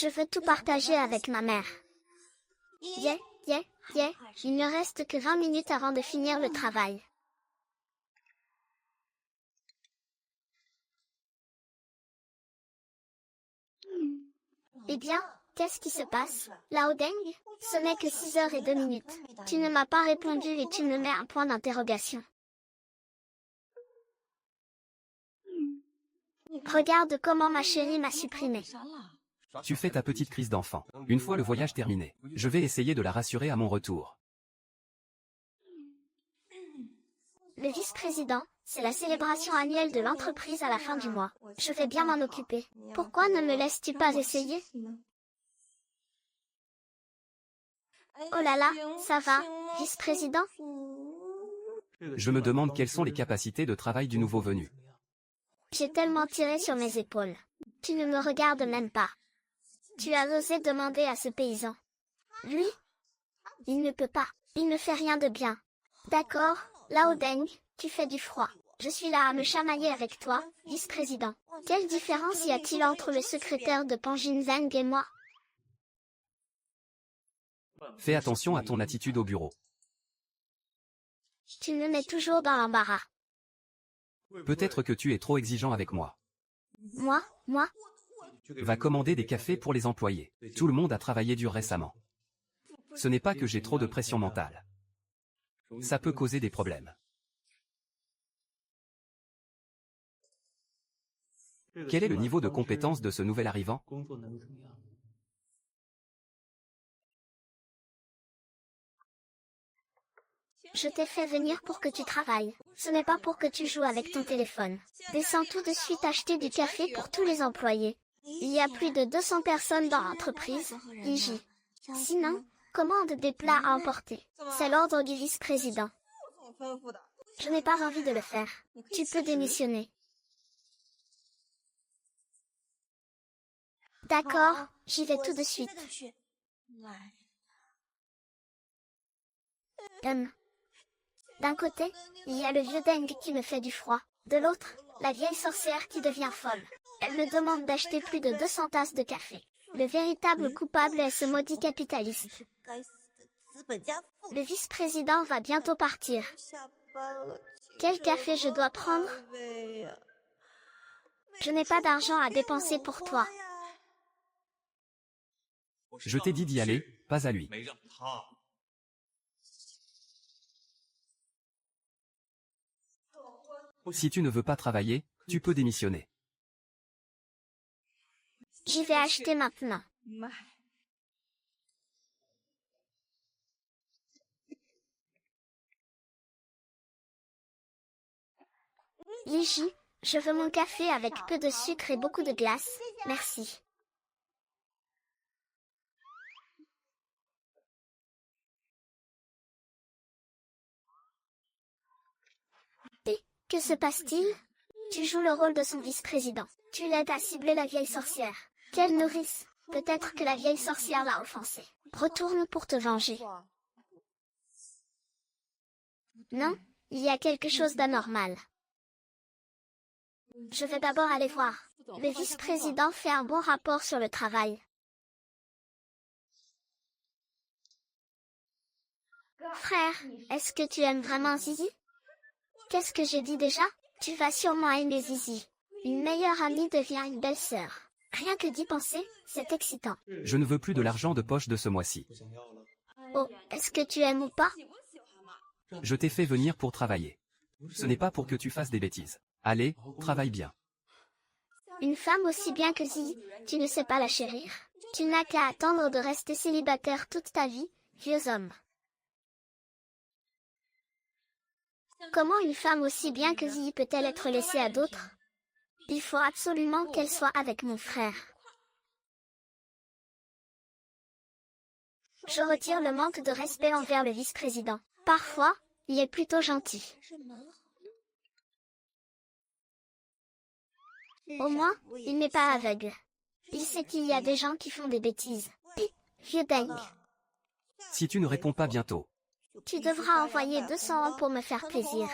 Je veux tout partager avec ma mère. Yeah, yeah, yeah, il ne reste que 20 minutes avant de finir le travail. Eh bien, qu'est-ce qui se passe, Lao Deng? Ce n'est que 6h02. Tu ne m'as pas répondu et tu me mets un point d'interrogation. Regarde comment ma chérie m'a supprimé. Tu fais ta petite crise d'enfant. Une fois le voyage terminé, je vais essayer de la rassurer à mon retour. Le vice-président, c'est la célébration annuelle de l'entreprise à la fin du mois. Je vais bien m'en occuper. Pourquoi ne me laisses-tu pas essayer? Oh là là, ça va, vice-président? Je me demande quelles sont les capacités de travail du nouveau venu. J'ai tellement tiré sur mes épaules. Tu ne me regardes même pas. Tu as osé demander à ce paysan. Lui? Il ne peut pas. Il ne fait rien de bien. D'accord, Lao Deng, tu fais du froid. Je suis là à me chamailler avec toi, vice-président. Quelle différence y a-t-il entre le secrétaire de Panjin Zhang et moi? Fais attention à ton attitude au bureau. Tu me mets toujours dans l'embarras. Peut-être que tu es trop exigeant avec moi. Moi? Va commander des cafés pour les employés. Tout le monde a travaillé dur récemment. Ce n'est pas que j'ai trop de pression mentale. Ça peut causer des problèmes. Quel est le niveau de compétence de ce nouvel arrivant? Je t'ai fait venir pour que tu travailles. Ce n'est pas pour que tu joues avec ton téléphone. Descends tout de suite acheter du café pour tous les employés. Il y a plus de 200 personnes dans l'entreprise, Iji. Sinon, commande des plats à emporter. C'est l'ordre du vice-président. Je n'ai pas envie de le faire. Tu peux démissionner. D'accord, j'y vais tout de suite. D'un côté, il y a le vieux Deng qui me fait du froid. De l'autre, la vieille sorcière qui devient folle. Elle me demande d'acheter plus de 200 tasses de café. Le véritable coupable est ce maudit capitaliste. Le vice-président va bientôt partir. Quel café je dois prendre? Je n'ai pas d'argent à dépenser pour toi. Je t'ai dit d'y aller, pas à lui. Si tu ne veux pas travailler, tu peux démissionner. J'y vais acheter maintenant. Liji, je veux mon café avec peu de sucre et beaucoup de glace, merci. Et, que se passe-t-il? Tu joues le rôle de son vice-président. Tu l'aides à cibler la vieille sorcière. Quelle nourrice! Peut-être que la vieille sorcière l'a offensée. Retourne pour te venger. Non, il y a quelque chose d'anormal. Je vais d'abord aller voir. Le vice-président fait un bon rapport sur le travail. Frère, est-ce que tu aimes vraiment Zizi? Qu'est-ce que j'ai dit déjà? Tu vas sûrement aimer Zizi. Une meilleure amie devient une belle sœur. Rien que d'y penser, c'est excitant. Je ne veux plus de l'argent de poche de ce mois-ci. Oh, est-ce que tu aimes ou pas? Je t'ai fait venir pour travailler. Ce n'est pas pour que tu fasses des bêtises. Allez, travaille bien. Une femme aussi bien que Zizi, tu ne sais pas la chérir. Tu n'as qu'à attendre de rester célibataire toute ta vie, vieux homme. Comment une femme aussi bien que Zizi peut-elle être laissée à d'autres? Il faut absolument qu'elle soit avec mon frère. Je retire le manque de respect envers le vice-président. Parfois, il est plutôt gentil. Au moins, il n'est pas aveugle. Il sait qu'il y a des gens qui font des bêtises. Vieux Deng. Si tu ne réponds pas bientôt. Tu devras envoyer 200 ans pour me faire plaisir.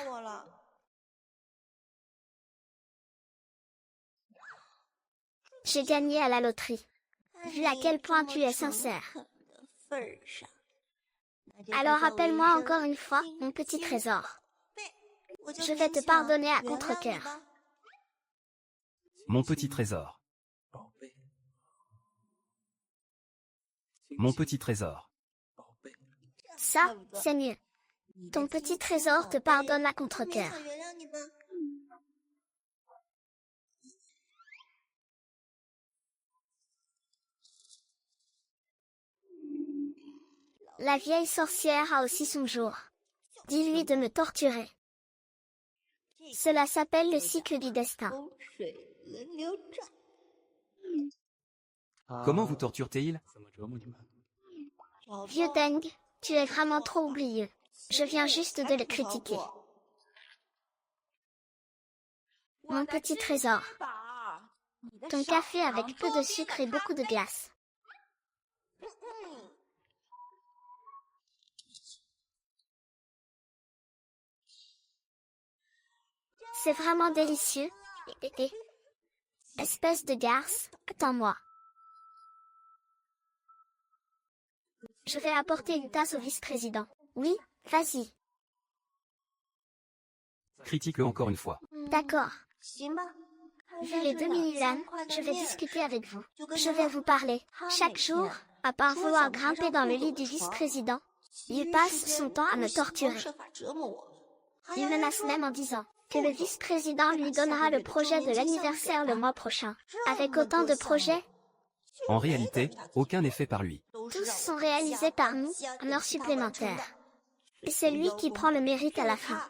J'ai gagné à la loterie. vu à quel point tu es sincère. Alors appelle-moi encore une fois, mon petit trésor. Je vais te pardonner à contre-cœur. Mon petit trésor. Mon petit trésor. Ça, c'est mieux. Ton petit trésor te pardonne à contre-cœur. La vieille sorcière a aussi son jour. Dis-lui de me torturer. Cela s'appelle le cycle du destin. Comment vous torture-t-il? Vieux Deng, tu es vraiment trop oublieux. Je viens juste de le critiquer. Mon petit trésor. Ton café avec peu de sucre et beaucoup de glace. C'est vraiment délicieux. Espèce de garce, attends-moi. Je vais apporter une tasse au vice-président. Oui, vas-y. Critique-le encore une fois. D'accord. Vu les 2000 yuan, je vais discuter avec vous. Je vais vous parler. Chaque jour, à part vouloir grimper dans le lit du vice-président, il passe son temps à me torturer. Il menace même en disant que le vice-président lui donnera le projet de l'anniversaire le mois prochain. Avec autant de projets, En réalité, aucun n'est fait par lui. tous sont réalisés par nous, en heure supplémentaire. Et c'est lui qui prend le mérite à la fin.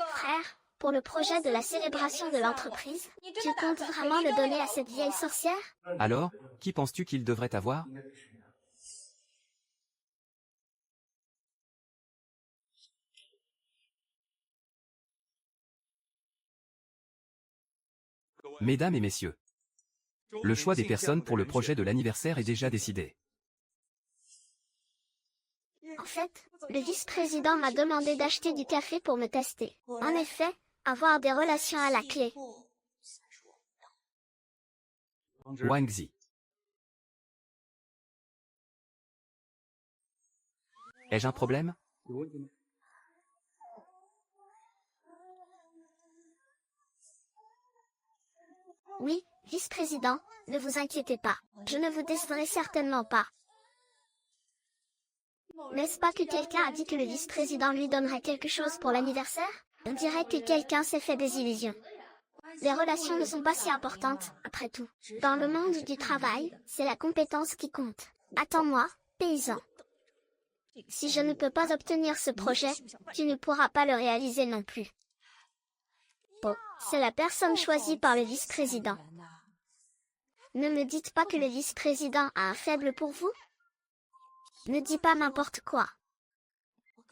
Frère, pour le projet de la célébration de l'entreprise, tu comptes vraiment le donner à cette vieille sorcière? Alors, qui penses-tu qu'il devrait avoir? Mesdames et messieurs, le choix des personnes pour le projet de l'anniversaire est déjà décidé. En fait, le vice-président m'a demandé d'acheter du café pour me tester. En effet, avoir des relations à la clé. Wang Zi. Ai-je un problème? Oui, vice-président, ne vous inquiétez pas. Je ne vous décevrai certainement pas. N'est-ce pas que quelqu'un a dit que le vice-président lui donnerait quelque chose pour l'anniversaire? On dirait que quelqu'un s'est fait des illusions. Les relations ne sont pas si importantes, après tout. Dans le monde du travail, c'est la compétence qui compte. Attends-moi, paysan. Si je ne peux pas obtenir ce projet, tu ne pourras pas le réaliser non plus. Bon, c'est la personne choisie par le vice-président. Ne me dites pas que le vice-président a un faible pour vous. Ne dis pas n'importe quoi.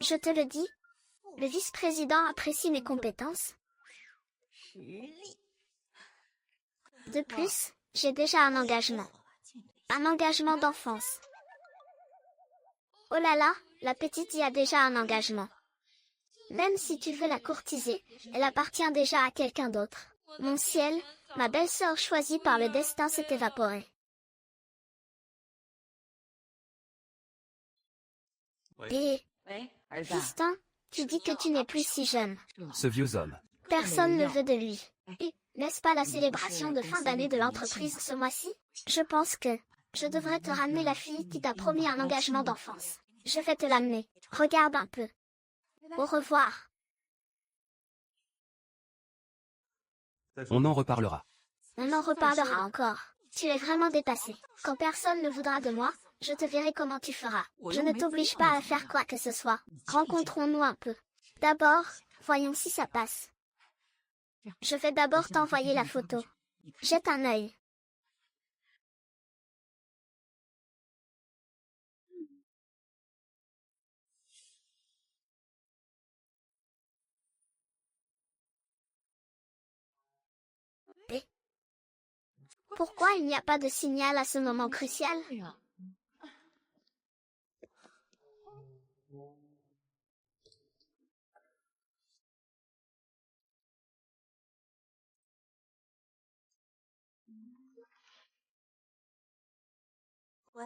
Je te le dis, le vice-président apprécie mes compétences. De plus, j'ai déjà un engagement. Un engagement d'enfance. Oh là là, la petite y a déjà un engagement. Même si tu veux la courtiser, elle appartient déjà à quelqu'un d'autre. Mon ciel, ma belle-sœur choisie par le destin s'est évaporée. Et, fiston, tu dis que tu n'es plus si jeune. Ce vieux homme. Personne ne veut de lui. Et, n'est-ce pas la célébration de fin d'année de l'entreprise ce mois-ci? Je pense que je devrais te ramener la fille qui t'a promis un engagement d'enfance. Je vais te l'amener. Regarde un peu. Au revoir. On en reparlera. On en reparlera encore. Tu es vraiment dépassé. Quand personne ne voudra de moi, je te verrai comment tu feras. Je ne t'oblige pas à faire quoi que ce soit. Rencontrons-nous un peu. D'abord, voyons si ça passe. Je vais d'abord t'envoyer la photo. Jette un œil. Et pourquoi il n'y a pas de signal à ce moment crucial?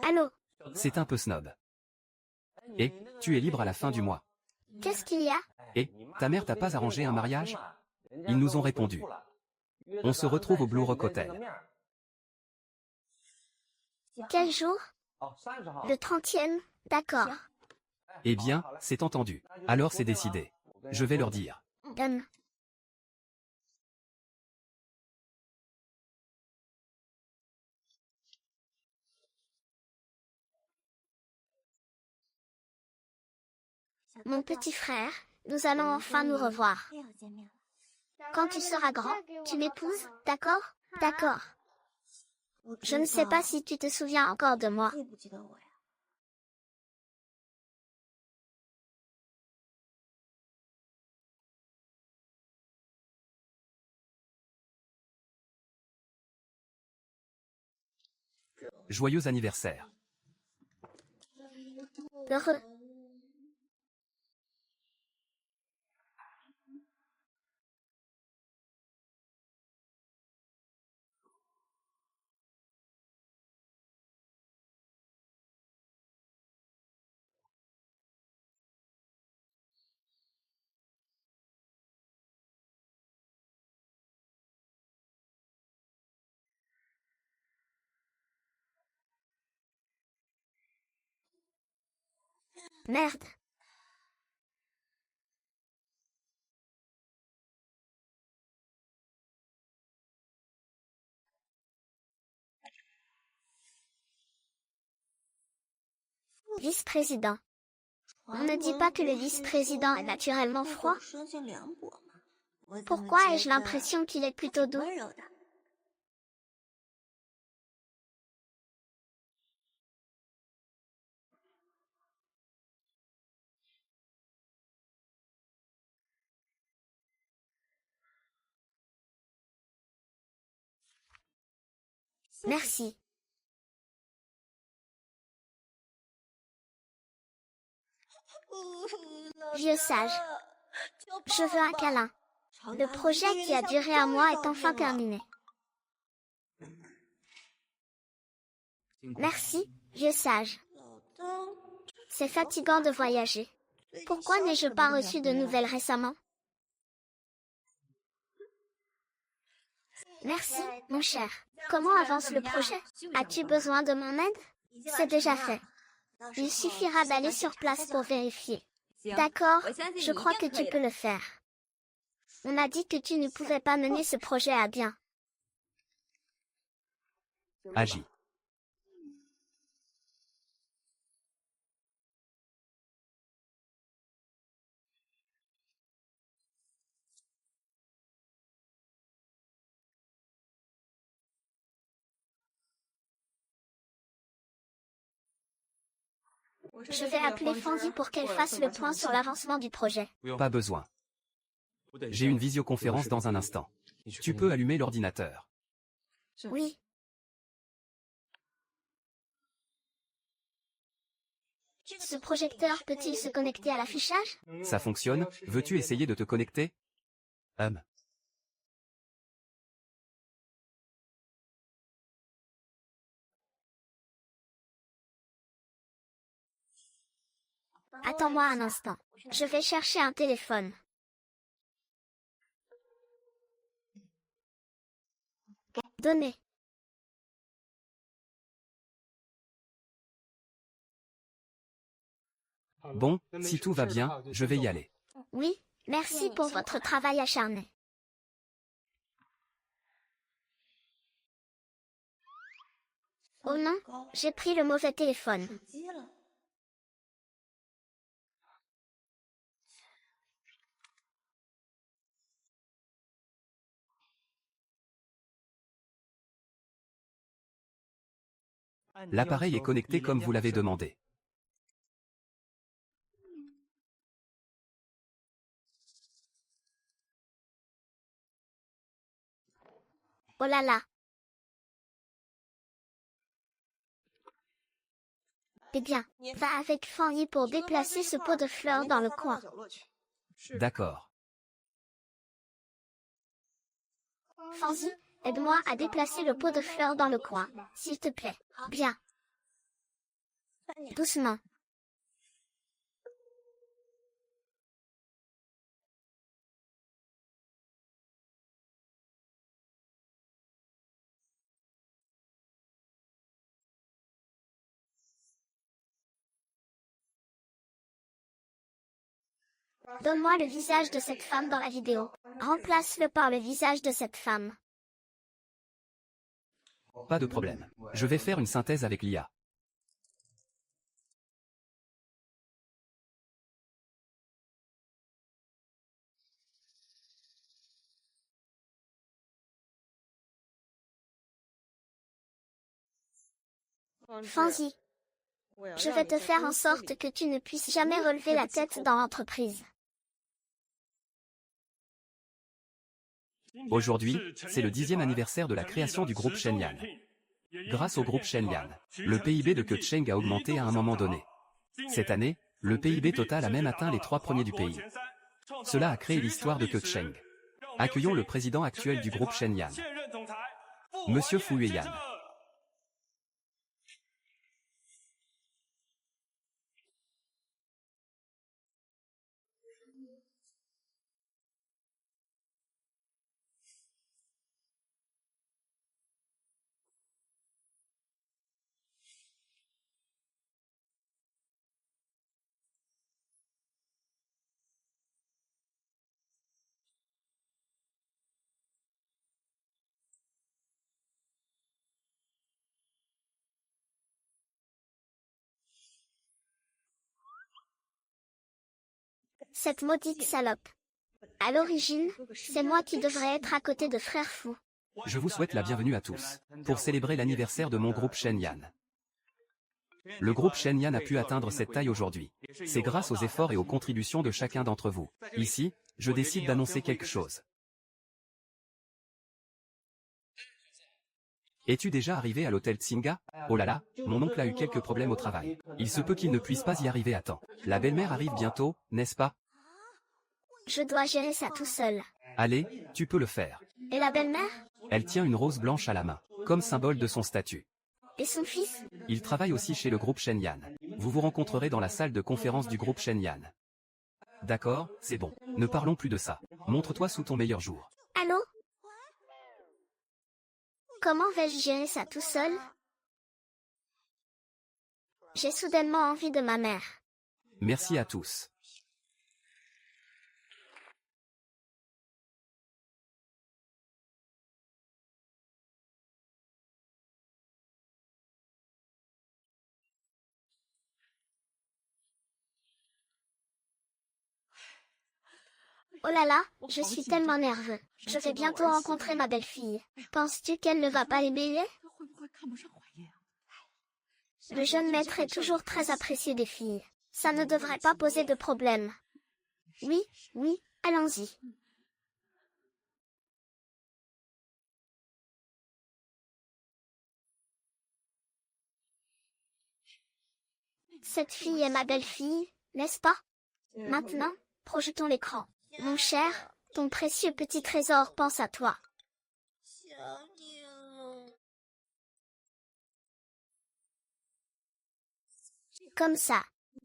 Allô? C'est un peu snob. Et, tu es libre à la fin du mois. Qu'est-ce qu'il y a? Et, ta mère t'a pas arrangé un mariage? Ils nous ont répondu. On se retrouve au Blue Rock Hotel. Quel jour? Le 30e? D'accord. Eh bien, c'est entendu. Alors c'est décidé. Je vais leur dire. Donne. Mon petit frère, nous allons enfin nous revoir. Quand tu seras grand, tu m'épouses, d'accord? D'accord. Je ne sais pas si tu te souviens encore de moi. Joyeux anniversaire. Heureux. Merde. Vice-président. On ne dit pas que le vice-président est naturellement froid? Pourquoi ai-je l'impression qu'il est plutôt doux? Merci. Vieux sage. Je veux un câlin. Le projet qui a duré un mois est enfin terminé. Merci, vieux sage. C'est fatigant de voyager. Pourquoi n'ai-je pas reçu de nouvelles récemment? Merci, mon cher. Comment avance le projet? As-tu besoin de mon aide? C'est déjà fait. Il suffira d'aller sur place pour vérifier. D'accord, je crois que tu peux le faire. On m'a dit que tu ne pouvais pas mener ce projet à bien. Agis. Je vais appeler Fanny pour qu'elle fasse le point sur l'avancement du projet. Pas besoin. J'ai une visioconférence dans un instant. Tu peux allumer l'ordinateur. Oui. Ce projecteur peut-il se connecter à l'affichage? Ça fonctionne? Veux-tu essayer de te connecter? Attends-moi un instant. Je vais chercher un téléphone. Donnez. Bon, si tout va bien, je vais y aller. Oui, merci pour votre travail acharné. Oh non, j'ai pris le mauvais téléphone. L'appareil est connecté comme vous l'avez demandé. Oh là là. Eh bien, va avec Fanny pour déplacer ce pot de fleurs dans le coin. D'accord. Fanny, aide-moi à déplacer le pot de fleurs dans le coin, s'il te plaît. Bien. Doucement. Donne-moi le visage de cette femme dans la vidéo. Remplace-le par le visage de cette femme. Pas de problème. Je vais faire une synthèse avec l'IA. Fanzi, je vais te faire en sorte que tu ne puisses jamais relever la tête dans l'entreprise. Aujourd'hui, c'est le 10e anniversaire de la création du groupe Shenyang. Grâce au groupe Shenyang, le PIB de Keqing a augmenté à un moment donné. Cette année, le PIB total a même atteint les 3 premiers du pays. Cela a créé l'histoire de Keqing. Accueillons le président actuel du groupe Shenyang, Monsieur Fu Yuyan. Cette maudite salope. À l'origine, c'est moi qui devrais être à côté de Frère Fou. Je vous souhaite la bienvenue à tous, pour célébrer l'anniversaire de mon groupe Shenyang. Le groupe Shenyang a pu atteindre cette taille aujourd'hui. C'est grâce aux efforts et aux contributions de chacun d'entre vous. Ici, je décide d'annoncer quelque chose. Es-tu déjà arrivé à l'hôtel Tsinga? Oh là là, mon oncle a eu quelques problèmes au travail. Il se peut qu'il ne puisse pas y arriver à temps. La belle-mère arrive bientôt, n'est-ce pas? Je dois gérer ça tout seul. Allez, tu peux le faire. Et la belle-mère? Elle tient une rose blanche à la main, comme symbole de son statut. Et son fils? Il travaille aussi chez le groupe Shenyang. Vous vous rencontrerez dans la salle de conférence du groupe Shenyang. D'accord, c'est bon. Ne parlons plus de ça. Montre-toi sous ton meilleur jour. Allô? Comment vais-je gérer ça tout seul? J'ai soudainement envie de ma mère. Merci à tous. Oh là là, je suis tellement nerveux. Je vais bientôt rencontrer ma belle-fille. Penses-tu qu'elle ne va pas aimer? Le jeune maître est toujours très apprécié des filles. Ça ne devrait pas poser de problème. Oui, oui, allons-y. Cette fille est ma belle-fille, n'est-ce pas? Maintenant, projetons l'écran. Mon cher, ton précieux petit trésor pense à toi. Comme ça.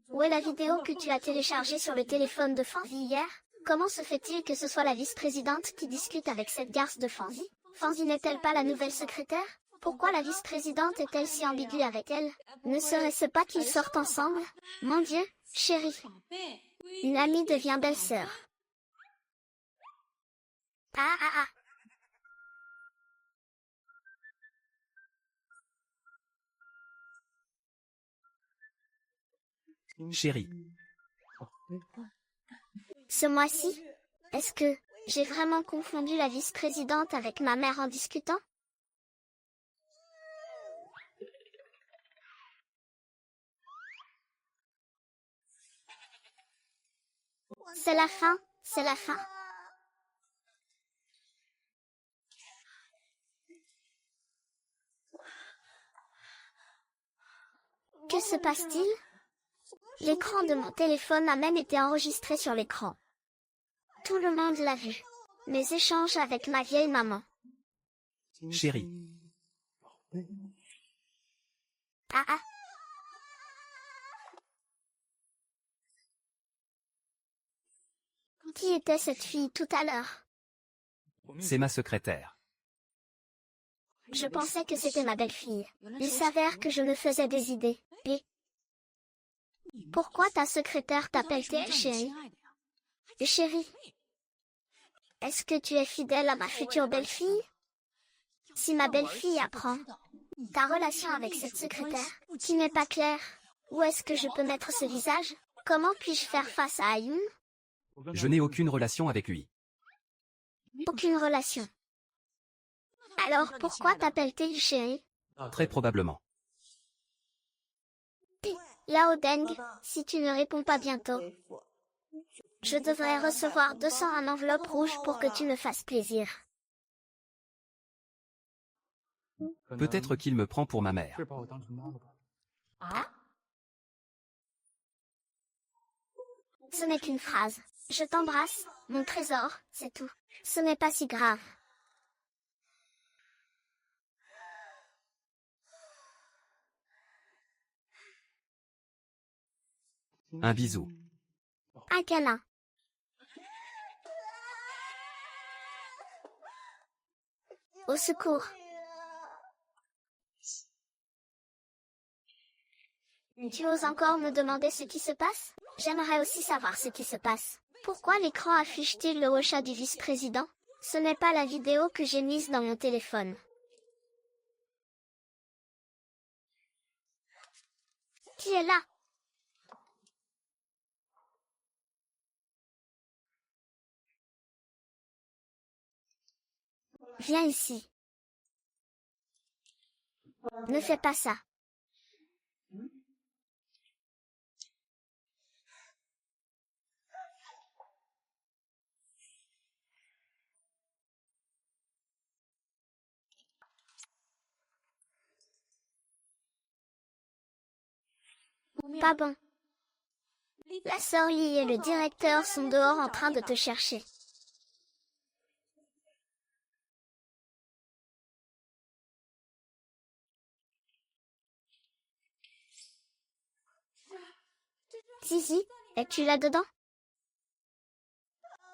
Où est la vidéo que tu as téléchargée sur le téléphone de Fanzi hier? Comment se fait-il que ce soit la vice-présidente qui discute avec cette garce de Fanzi? Fanzi n'est-elle pas la nouvelle secrétaire? Pourquoi la vice-présidente est-elle si ambiguë avec elle? Ne serait-ce pas qu'ils sortent ensemble? Mon Dieu, chérie. Une amie devient belle-sœur. Ah ah ah. Chérie. Ce mois-ci, est-ce que j'ai vraiment confondu la vice-présidente avec ma mère en discutant? C'est la fin, c'est la fin. Que se passe-t-il? L'écran de mon téléphone a même été enregistré sur l'écran. Tout le monde l'a vu. Mes échanges avec ma vieille maman. Chérie. Ah ah. Qui était cette fille tout à l'heure? C'est ma secrétaire. Je pensais que c'était ma belle-fille. Il s'avère que je me faisais des idées. Et pourquoi ta secrétaire t'appelle-t-elle chérie? Chérie, est-ce que tu es fidèle à ma future belle-fille? Si ma belle-fille apprend ta relation avec cette secrétaire, qui n'est pas claire, où est-ce que je peux mettre ce visage? Comment puis-je faire face à Ayun? Je n'ai aucune relation avec lui. Aucune relation. Alors pourquoi t'appelle-t-il chérie? Très probablement. Lao Deng, si tu ne réponds pas bientôt, je devrais recevoir 200 en enveloppe rouge pour que tu me fasses plaisir. Peut-être qu'il me prend pour ma mère. Ce n'est qu'une phrase. Je t'embrasse, mon trésor, c'est tout. Ce n'est pas si grave. Un bisou. Un câlin. Au secours. Tu oses encore me demander ce qui se passe? J'aimerais aussi savoir ce qui se passe. Pourquoi l'écran affiche-t-il le Ocha du vice-président? Ce n'est pas la vidéo que j'ai mise dans mon téléphone. Qui est là? Viens ici. Ne fais pas ça. Pas bon. La sœur Lee et le directeur sont dehors en train de te chercher. Zizi, es-tu là-dedans?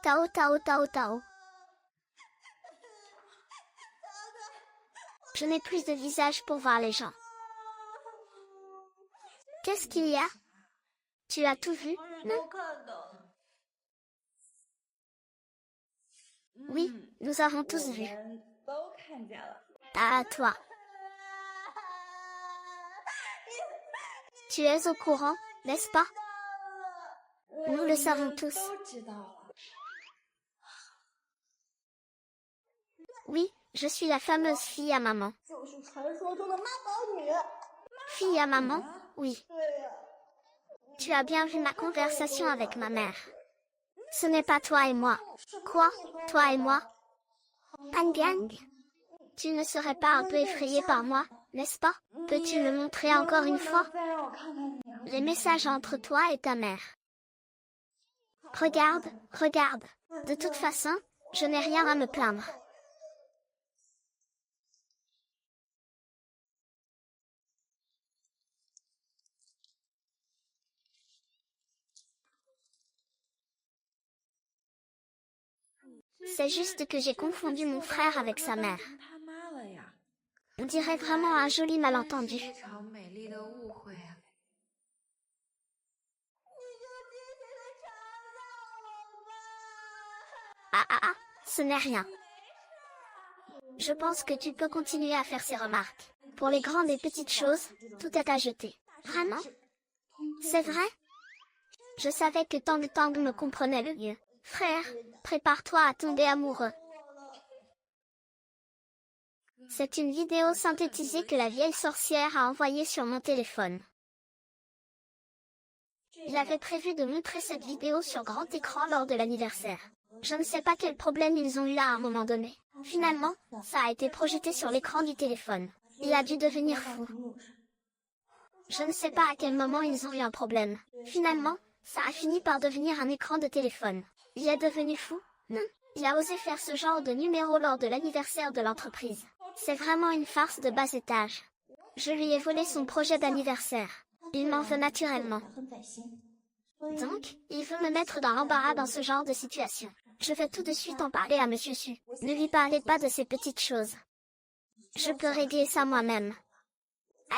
Tao Tao Tao Tao. Je n'ai plus de visage pour voir les gens. Qu'est-ce qu'il y a? Tu as tout vu, non? Oui, nous avons tous vu. Ah, toi. Tu es au courant, n'est-ce pas? Nous le savons tous. Oui, je suis la fameuse fille à maman. Fille à maman? Oui. Tu as bien vu ma conversation avec ma mère. Ce n'est pas toi et moi. Quoi? Toi et moi? Pangang? Tu ne serais pas un peu effrayé par moi, n'est-ce pas? Peux-tu me montrer encore une fois les messages entre toi et ta mère? Regarde, regarde. De toute façon, je n'ai rien à me plaindre. C'est juste que j'ai confondu mon frère avec sa mère. On dirait vraiment un joli malentendu. Ah ah ah, ce n'est rien. Je pense que tu peux continuer à faire ces remarques. Pour les grandes et petites choses, tout est à jeter. Vraiment? C'est vrai? Je savais que Tang Tang me comprenait le mieux. Frère, prépare-toi à tomber amoureux. C'est une vidéo synthétisée que la vieille sorcière a envoyée sur mon téléphone. Il avait prévu de montrer cette vidéo sur grand écran lors de l'anniversaire. Je ne sais pas quel problème ils ont eu là à un moment donné. Finalement, ça a été projeté sur l'écran du téléphone. Il a dû devenir fou. Je ne sais pas à quel moment ils ont eu un problème. Finalement, ça a fini par devenir un écran de téléphone. Il est devenu fou? Non. Il a osé faire ce genre de numéro lors de l'anniversaire de l'entreprise. C'est vraiment une farce de bas étage. Je lui ai volé son projet d'anniversaire. Il m'en veut naturellement. Donc, il veut me mettre dans l'embarras dans ce genre de situation. Je vais tout de suite en parler à Monsieur Su. Ne lui parlez pas de ces petites choses. Je peux régler ça moi-même.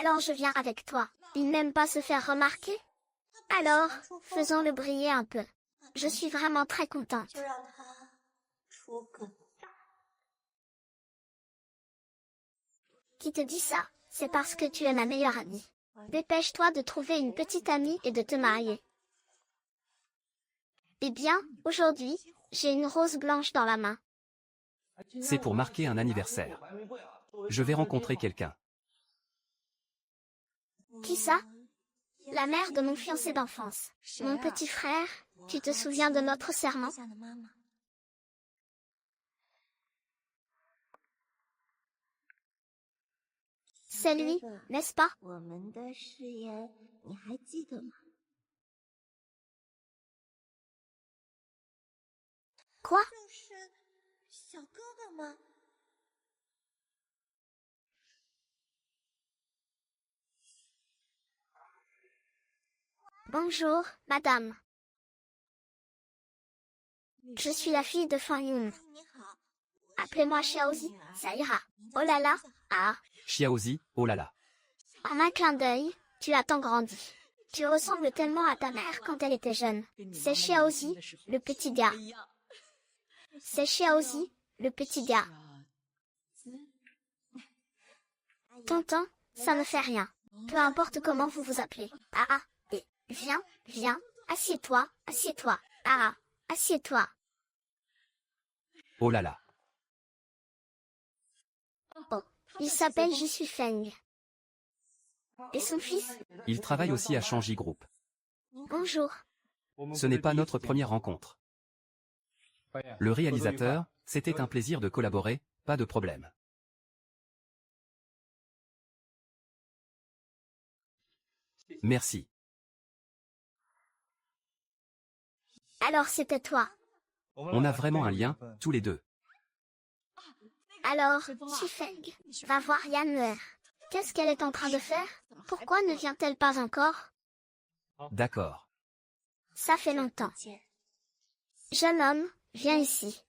Alors je viens avec toi. Il n'aime pas se faire remarquer? Alors, faisons-le briller un peu. Je suis vraiment très contente. Qui te dit ça? C'est parce que tu es ma meilleure amie. Dépêche-toi de trouver une petite amie et de te marier. Eh bien, aujourd'hui, j'ai une rose blanche dans la main. C'est pour marquer un anniversaire. Je vais rencontrer quelqu'un. Qui ça? La mère de mon fiancé d'enfance. Mon petit frère, tu te souviens de notre serment? C'est lui, n'est-ce pas? Quoi? Bonjour, madame. Je suis la fille de Fan Yun. Appelez-moi Xiaozi, ça ira. Oh là là, ah. Xiaozi, oh là là. En un clin d'œil, tu as tant grandi. Tu ressembles tellement à ta mère quand elle était jeune. C'est Xiaozi, le petit gars. C'est Xiaozi, le petit gars. Tonton, ça ne fait rien. Peu importe comment vous vous appelez. Ah, et viens, viens, assieds-toi, assieds-toi. Ah, assieds-toi. Oh là là. Oh, il s'appelle Jisui Feng. Et son fils? Il travaille aussi à Shangji Group. Bonjour. Ce n'est pas notre première rencontre. Le réalisateur, c'était un plaisir de collaborer, pas de problème. Merci. Alors c'était toi. On a vraiment un lien, tous les deux. Alors, Feng, va voir Yan Mer. Qu'est-ce qu'elle est en train de faire? Pourquoi ne vient-elle pas encore? D'accord. Ça fait longtemps. Jeune homme, viens ici.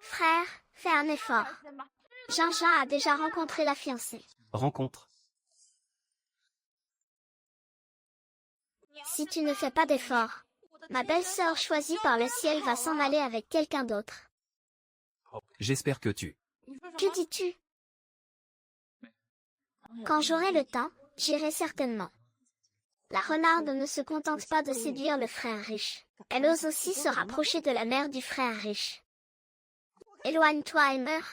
Frère, fais un effort. Jean-Jean a déjà rencontré la fiancée. Rencontre. Si tu ne fais pas d'effort, ma belle-sœur choisie par le ciel va s'en aller avec quelqu'un d'autre. J'espère que tu. Que dis-tu? Quand j'aurai le temps, j'irai certainement. La renarde ne se contente pas de séduire le frère riche. Elle ose aussi se rapprocher de la mère du frère riche. Éloigne-toi et meurs.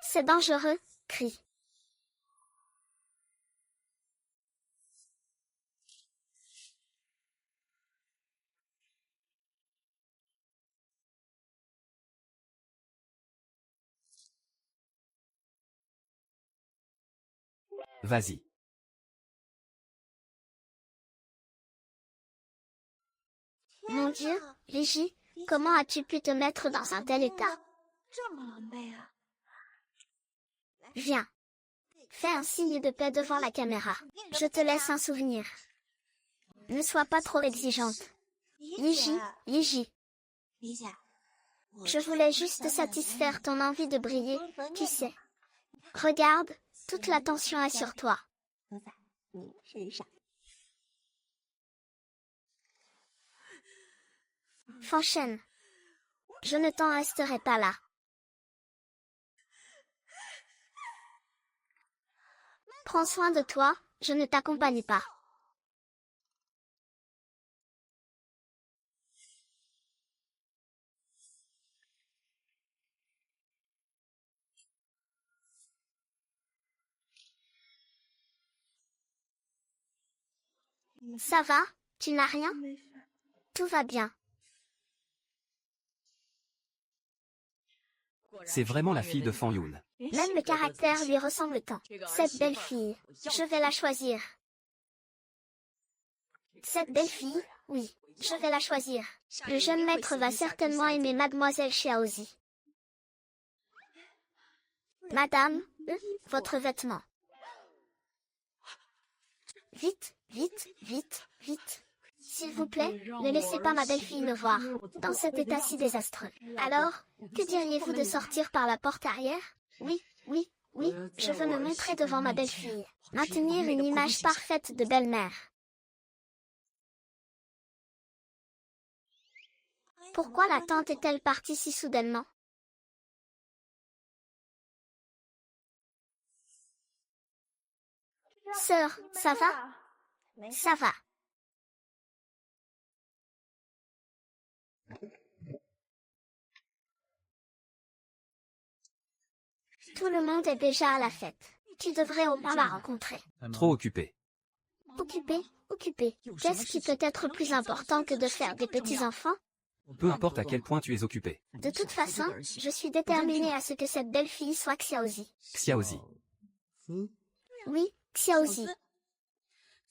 C'est dangereux, crie. Vas-y. Mon Dieu, Ligi, comment as-tu pu te mettre dans un tel état? Viens. Fais un signe de paix devant la caméra. Je te laisse un souvenir. Ne sois pas trop exigeante. Ligi, Ligi. Je voulais juste satisfaire ton envie de briller, tu sais. Regarde, toute l'attention est sur toi. Fanchen. Je ne t'en resterai pas là. Prends soin de toi, je ne t'accompagne pas. Ça va? Tu n'as rien? Tout va bien. C'est vraiment la fille de Fan Yoon. Même le caractère lui ressemble tant. Cette belle fille, je vais la choisir. Cette belle fille, oui, je vais la choisir. Le jeune maître va certainement aimer mademoiselle Xiaozi. Madame, votre vêtement. Vite, vite, vite, vite. S'il vous plaît, ne laissez pas ma belle-fille me voir, dans cet état si désastreux. Alors, que diriez-vous de sortir par la porte arrière? Oui, oui, oui, je veux me montrer devant ma belle-fille. Maintenir une image parfaite de belle-mère. Pourquoi la tante est-elle partie si soudainement? Sœur, ça va? Ça va. Tout le monde est déjà à la fête. Tu devrais au moins la rencontrer. Trop occupé. Occupé, occupé. Qu'est-ce qui peut être plus important que de faire des petits-enfants? Peu importe à quel point tu es occupé. De toute façon, je suis déterminée à ce que cette belle fille soit Xiaozi. Xiaozi. Oui, Xiaozi.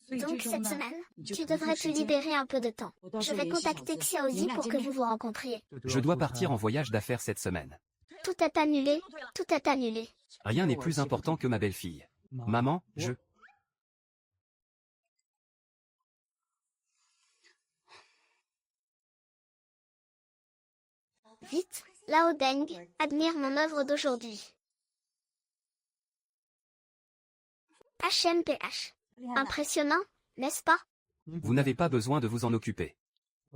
Donc cette semaine, tu devrais te libérer un peu de temps. Je vais contacter Xiaozi pour que vous vous rencontriez. Je dois partir en voyage d'affaires cette semaine. Tout est annulé, tout est annulé. Rien n'est plus important que ma belle-fille. Maman, je... Vite, Lao Deng, admire mon œuvre d'aujourd'hui. HMPH. Impressionnant, n'est-ce pas? Vous n'avez pas besoin de vous en occuper.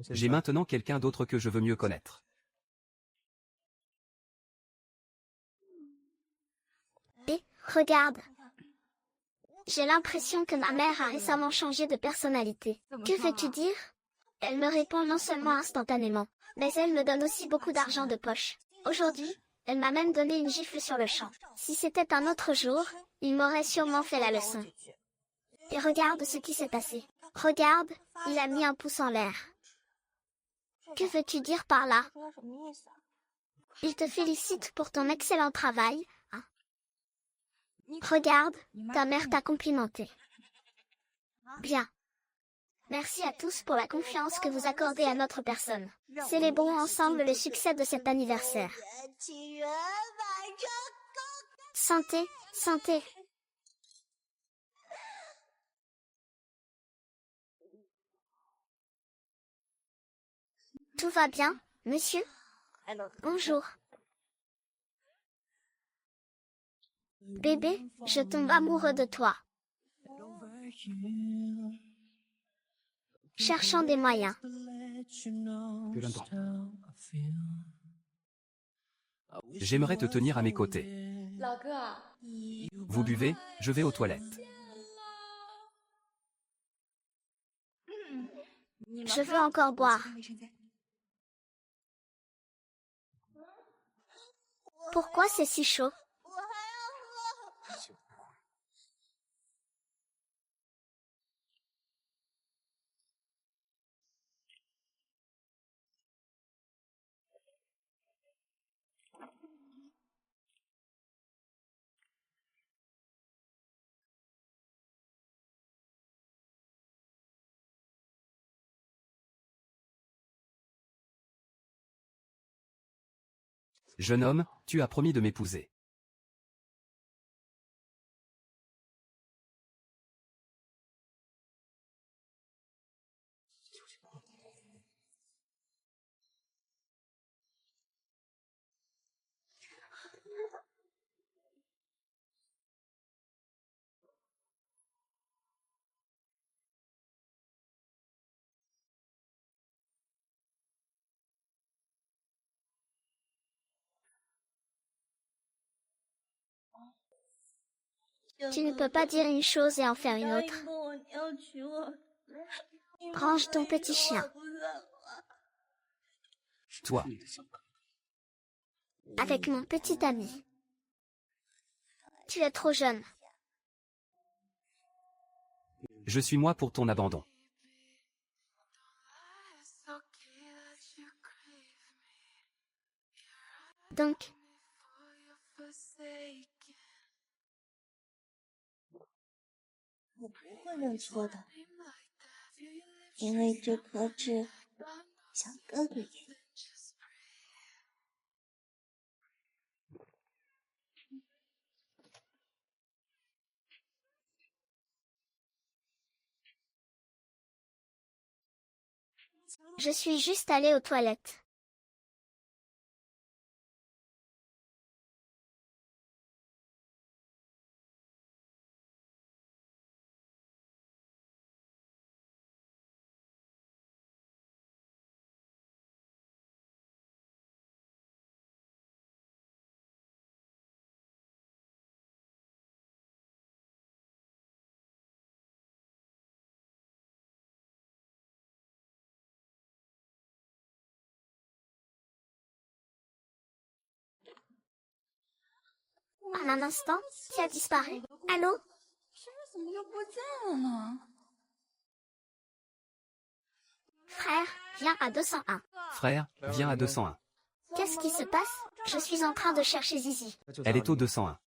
J'ai maintenant quelqu'un d'autre que je veux mieux connaître. Et, regarde. J'ai l'impression que ma mère a récemment changé de personnalité. Que veux-tu dire? Elle me répond non seulement instantanément, mais elle me donne aussi beaucoup d'argent de poche. Aujourd'hui, elle m'a même donné une gifle sur le champ. Si c'était un autre jour, il m'aurait sûrement fait la leçon. Et regarde ce qui s'est passé. Regarde, il a mis un pouce en l'air. Que veux-tu dire par là? Il te félicite pour ton excellent travail, hein? Regarde, ta mère t'a complimenté. Bien. Merci à tous pour la confiance que vous accordez à notre personne. Célébrons ensemble le succès de cet anniversaire. Santé, santé. Tout va bien, monsieur? Bonjour. Bébé, je tombe amoureux de toi. Cherchons des moyens. J'aimerais te tenir à mes côtés. Vous buvez, je vais aux toilettes. Je veux encore boire. Pourquoi c'est si chaud? Jeune homme, tu as promis de m'épouser. Tu ne peux pas dire une chose et en faire une autre. Range ton petit chien. Toi. Avec mon petit ami. Tu es trop jeune. Je suis moi pour ton abandon. Donc, 会认错的，因为这颗痣像哥哥一样。Je suis juste allée aux toilettes. En un instant, tu as disparu. Allô? 身份怎么就不见了呢？ Frère, viens à 201. Frère, viens à 201. Qu'est-ce qui se passe? Je suis en train de chercher Zizi. Elle est au 201.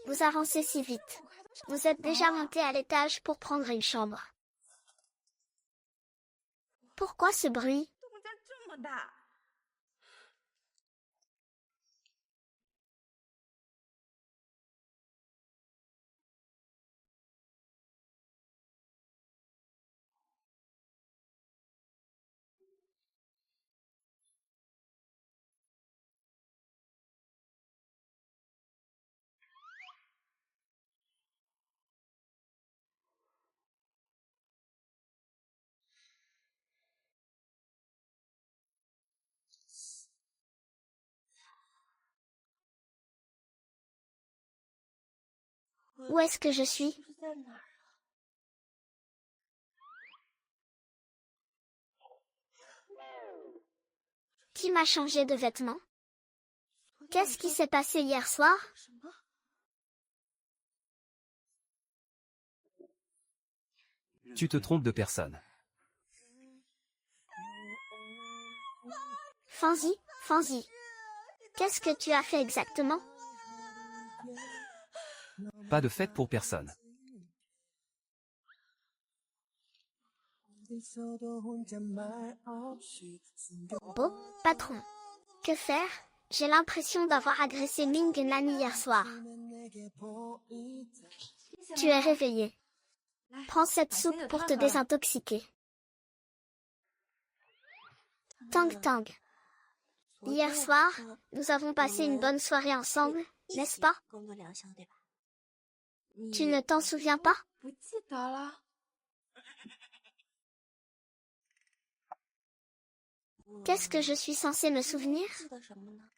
Vous avancez si vite. Vous êtes déjà monté à l'étage pour prendre une chambre. Pourquoi ce bruit? 动静这么大。 Où est-ce que je suis? 在哪儿啊？ Qui m'a changé de vêtements? Qu'est-ce qui s'est passé hier soir? 什么？ Tu te trompes de personne. Fanzi, Fanzi. Qu'est-ce que tu as fait exactement? Pas de fête pour personne. Bon, patron. Que faire? J'ai l'impression d'avoir agressé Ming Nani hier soir. Tu es réveillé. Prends cette soupe pour te désintoxiquer. Tang Tang. Hier soir, nous avons passé une bonne soirée ensemble, n'est-ce pas? 工作良相，对吧？ Tu ne t'en souviens pas? 不记得了。 Qu'est-ce que je suis censée me souvenir? 记得什么呢？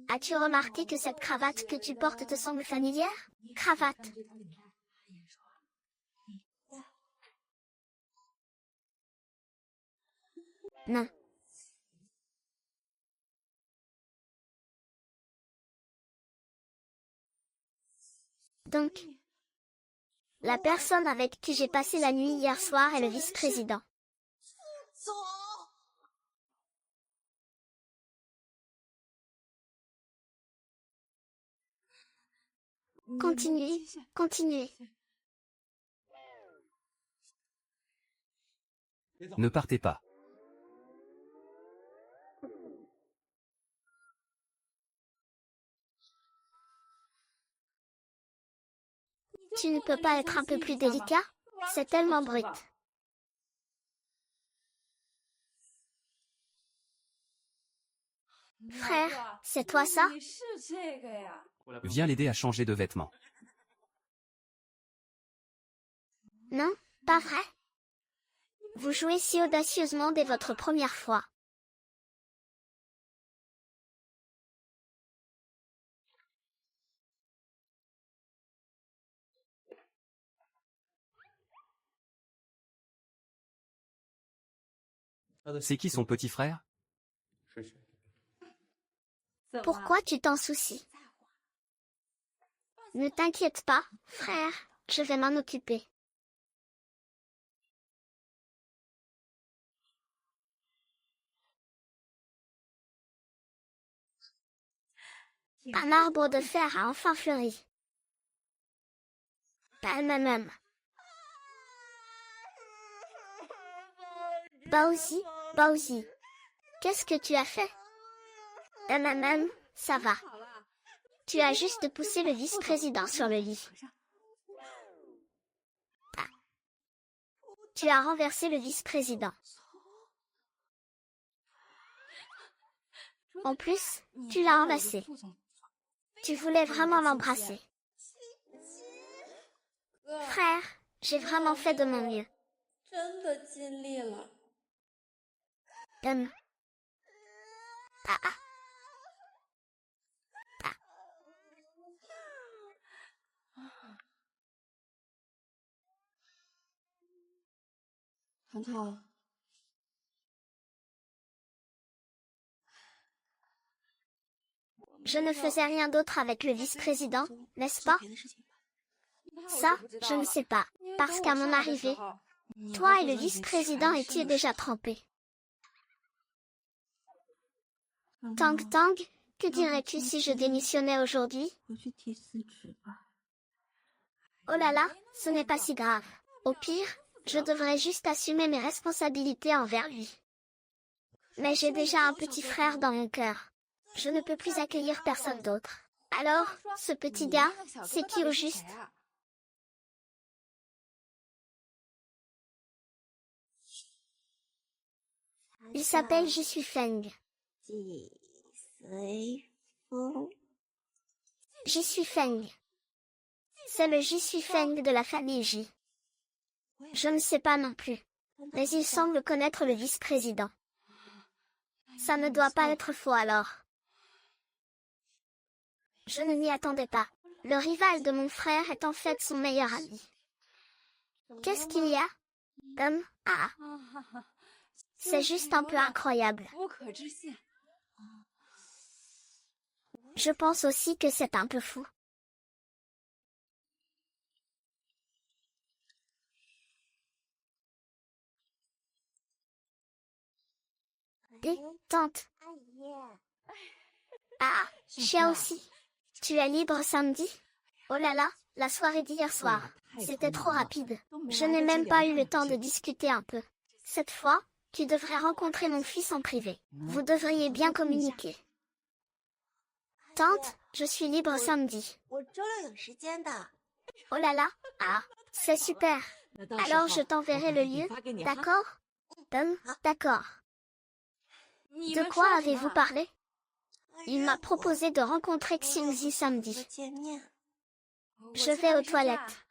As-tu remarqué que cette cravate que tu portes te semble familière? Cravate. Non. Donc, la personne avec qui j'ai passé la nuit hier soir est le vice-président. 走。 Continuez, continuez. Ne partez pas. Tu ne peux pas être un peu plus délicat? C'est tellement brut. Frère, c'est toi ça? Viens l'aider à changer de vêtements. Non, pas vrai. Vous jouez si audacieusement dès votre première fois. C'est qui son petit frère? Pourquoi tu t'en soucies? Ne t'inquiète pas, frère, je vais m'en occuper. Un arbre de fer a enfin fleuri. Pas même. Bowsy, Bowsy. Qu'est-ce que tu as fait? Même, ça va. Tu as juste poussé le vice-président sur le lit. Ah. Tu as renversé le vice-président. En plus, tu l'as embrassé. Tu voulais vraiment l'embrasser. Frère, j'ai vraiment fait de mon mieux. Ah, ah. Ah. 糖糖， Je ne faisais rien d'autre avec le vice-président, n'est-ce pas? Ça, je ne sais pas, parce qu'à mon arrivée, toi et le vice-président étiez déjà trempés. Tang Tang, que dirais-tu si je démissionnais aujourd'hui? Oh là là, ce n'est pas si grave. Au pire, je devrais juste assumer mes responsabilités envers lui. Mais j'ai déjà un petit frère dans mon cœur. Je ne peux plus accueillir personne d'autre. Alors, ce petit gars, c'est qui au juste? Il s'appelle J'y suis Feng. J'y suis Feng. C'est le J'y suis Feng de la famille J. Je ne sais pas non plus. Mais il semble connaître le vice-président. Ça ne doit pas être faux alors. Je ne m'y attendais pas. Le rival de mon frère est en fait son meilleur ami. Qu'est-ce qu'il y a? Ah. C'est juste un peu incroyable. Je pense aussi que c'est un peu fou. Et, tante. Ah, Chia aussi. Tu es libre samedi? Oh là là, la soirée d'hier soir. C'était trop rapide. Je n'ai même pas eu le temps de discuter un peu. Cette fois, tu devrais rencontrer mon fils en privé. Vous devriez bien communiquer. Tante, je suis libre samedi. Oh là là, ah, c'est super. Alors je t'enverrai le lieu, d'accord? D'accord. De quoi avez-vous parlé? Il m'a proposé de rencontrer Xingzi samedi. Je vais aux toilettes.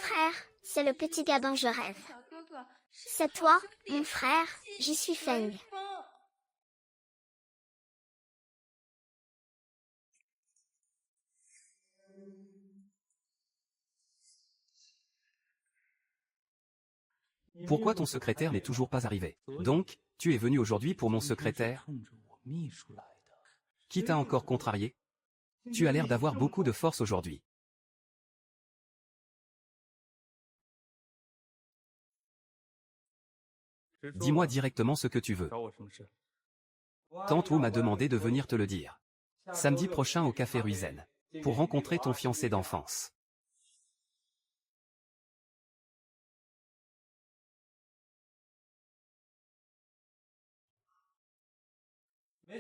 Frère, c'est le petit gars dont je rêve. C'est toi, mon frère, J'y suis Feng. Pourquoi ton secrétaire n'est toujours pas arrivé? Donc, tu es venu aujourd'hui pour mon secrétaire? Qui t'a encore contrarié? Tu as l'air d'avoir beaucoup de force aujourd'hui. Dis-moi directement ce que tu veux. Tante Wu m'a demandé de venir te le dire. Samedi prochain au Café Ruizen. Pour rencontrer ton fiancé d'enfance.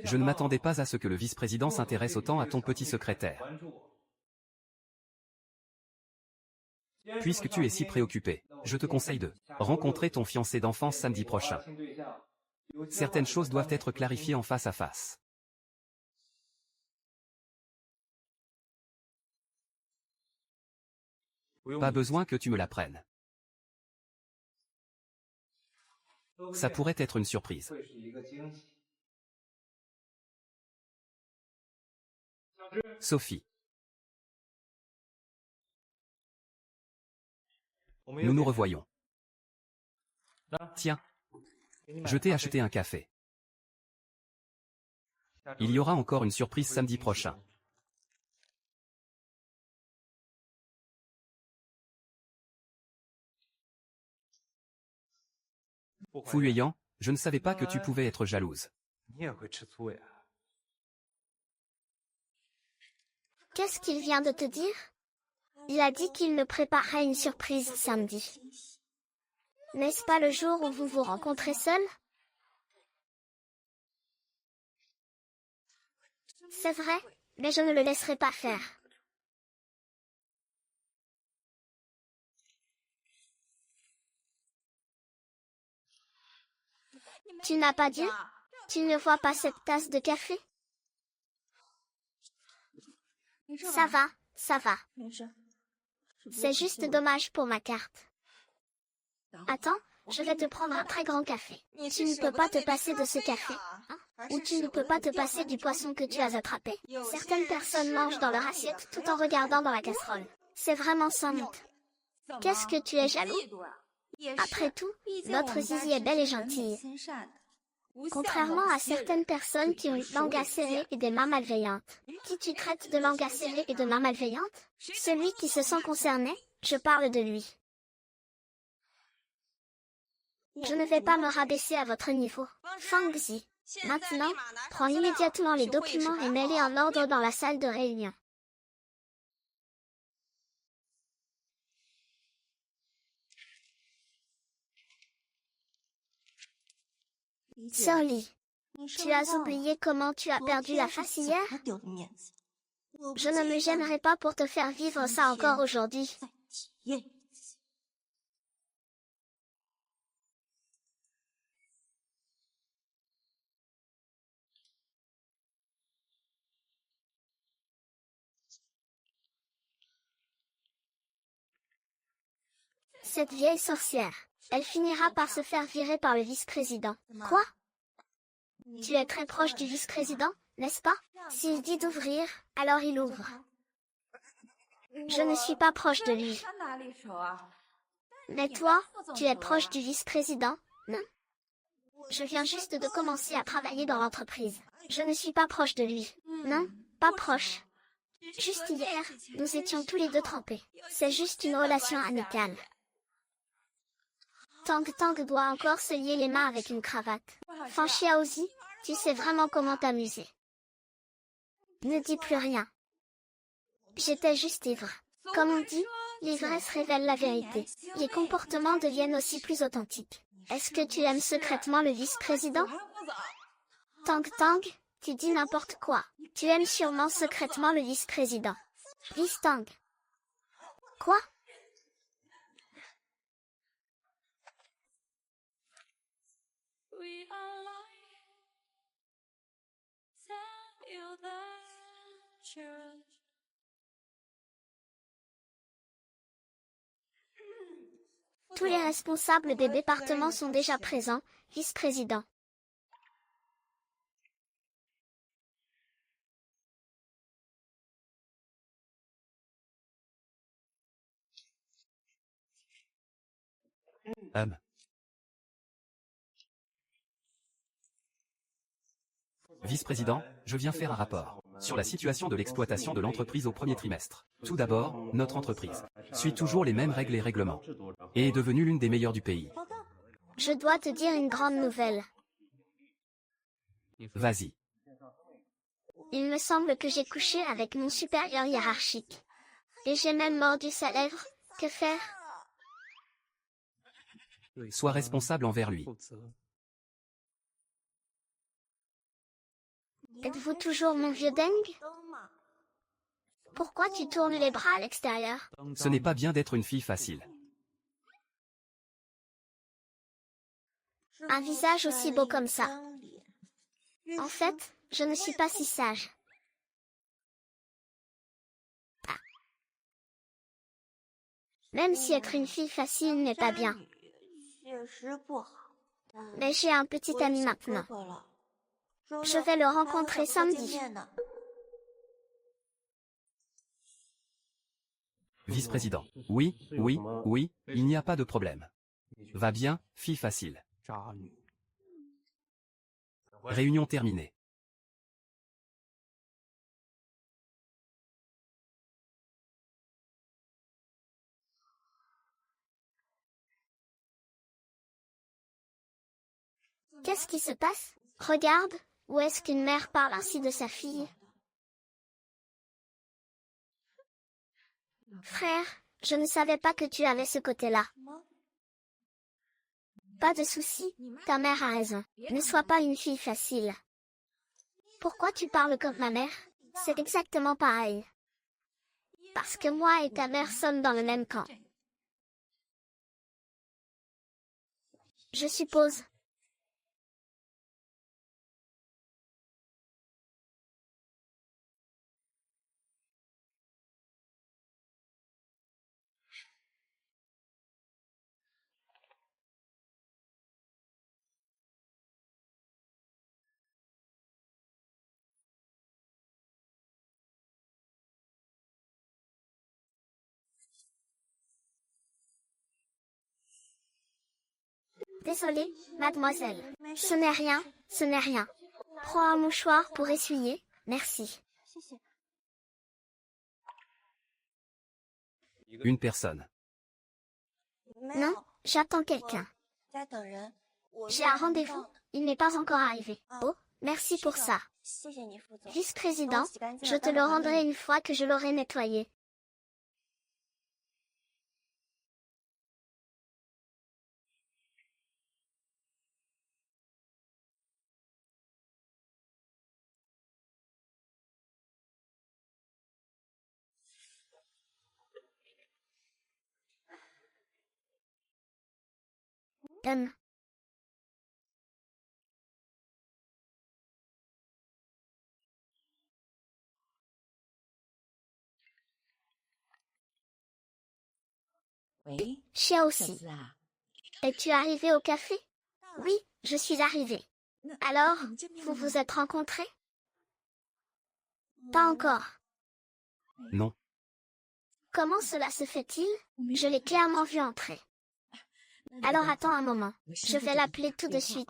Je ne m'attendais pas à ce que le vice-président s'intéresse autant à ton petit secrétaire. Puisque tu es si préoccupé, je te conseille de rencontrer ton fiancé d'enfance samedi prochain. Certaines choses doivent être clarifiées en face à face. Pas besoin que tu me l'apprennes. Ça pourrait être une surprise. Sophie. Nous nous revoyons. Tiens. Je t'ai acheté un café. Il y aura encore une surprise samedi prochain. Fuyuyan, Je ne savais pas que tu pouvais être jalouse. Qu'est-ce qu'il vient de te dire? Il a dit qu'il me préparerait une surprise samedi. N'est-ce pas le jour où vous vous rencontrez seul? C'est vrai, mais je ne le laisserai pas faire. Tu n'as pas dit? Tu ne vois pas cette tasse de café? Ça va, ça va. C'est juste dommage pour ma carte. Attends, je vais te prendre un très grand café. Tu ne peux pas te passer de ce café, hein? Ou tu ne peux pas te passer du poisson que tu as attrapé. Certaines personnes mangent dans leur assiette tout en regardant dans la casserole. C'est vraiment sans honte. Qu'est-ce que tu es jaloux? Après tout, notre Zizi est belle et gentille. Contrairement à certaines personnes qui ont une langue acérée et des mains malveillantes. Qui tu traites de langue acérée et de mains malveillantes? Celui qui se sent concerné, je parle de lui. Je ne vais pas me rabaisser à votre niveau. Fangzi. Maintenant, prends immédiatement les documents et mets-les en ordre dans la salle de réunion. Sœur Li, tu as oublié comment tu as perdu la face hier? Je ne me gênerai pas pour te faire vivre ça encore aujourd'hui. Cette vieille sorcière, elle finira par se faire virer par le vice-président. Quoi? Tu es très proche du vice-président, n'est-ce pas? S'il dit d'ouvrir, alors il ouvre. Je ne suis pas proche de lui. Mais toi, tu es proche du vice-président, non? Je viens juste de commencer à travailler dans l'entreprise. Je ne suis pas proche de lui. Non, pas proche. Juste hier, nous étions tous les deux trempés. C'est juste une relation amicale. Tang Tang doit encore se lier les mains avec une cravate. Fan Xiaozi, tu sais vraiment comment t'amuser. Ne dis plus rien. J'étais juste ivre. Comme on dit, l'ivresse révèle la vérité. Les comportements deviennent aussi plus authentiques. Est-ce que tu aimes secrètement le vice-président? Tang Tang, tu dis n'importe quoi. Tu aimes sûrement secrètement le vice-président. Vice Tang. Quoi? Tous les responsables des départements sont déjà présents, vice-président. Vice-président, je viens faire un rapport sur la situation de l'exploitation de l'entreprise au premier trimestre. Tout d'abord, notre entreprise suit toujours les mêmes règles et règlements et est devenue l'une des meilleures du pays. Je dois te dire une grande nouvelle. Vas-y. Il me semble que j'ai couché avec mon supérieur hiérarchique. Et j'ai même mordu sa lèvre. Que faire? Sois responsable envers lui. Êtes-vous toujours mon vieux Deng? Pourquoi tu tournes les bras à l'extérieur? Ce n'est pas bien d'être une fille facile. Un visage aussi beau comme ça. En fait, je ne suis pas si sage. Ah. Même si être une fille facile n'est pas bien. Mais j'ai un petit ami maintenant. Je vais le rencontrer samedi. Vice-président. Oui, oui, oui, il n'y a pas de problème. Va bien, fille facile. Réunion terminée. Qu'est-ce qui se passe? Regarde, où est-ce qu'une mère parle ainsi de sa fille? Frère, je ne savais pas que tu avais ce côté-là. Pas de souci, ta mère a raison. Ne sois pas une fille facile. Pourquoi tu parles comme ma mère? C'est exactement pareil. Parce que moi et ta mère sommes dans le même camp. Je suppose. Désolée, mademoiselle. Ce n'est rien, ce n'est rien. Prends un mouchoir pour essuyer, merci. Une personne. Non, j'attends quelqu'un. J'ai un rendez-vous, il n'est pas encore arrivé. Oh, merci pour ça. Vice-président, je te le rendrai une fois que je l'aurai nettoyé. Donne. Chia aussi. Es-tu arrivé au café? Oui, je suis arrivée. Alors, vous vous êtes rencontrés? Pas encore. Non. Comment cela se fait-il? Je l'ai clairement vu entrer. Alors attends un moment. Je vais l'appeler tout de suite.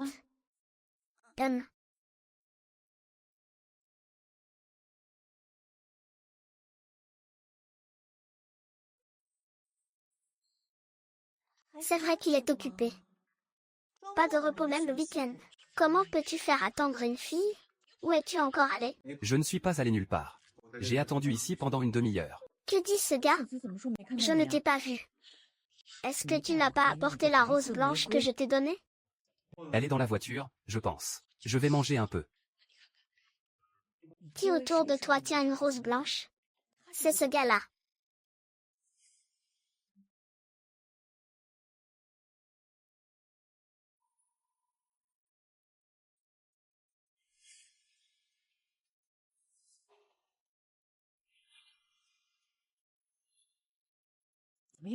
Donne. C'est vrai qu'il est occupé. Pas de repos même le week-end. Comment peux-tu faire attendre une fille? Où es-tu encore allé? Je ne suis pas allé nulle part. J'ai attendu ici pendant une demi-heure. Que dit ce gars? Je ne t'ai pas vu. Est-ce que tu n'as pas apporté la rose blanche que je t'ai donnée? Elle est dans la voiture, je pense. Je vais manger un peu. Qui autour de toi tient une rose blanche? C'est ce gars-là.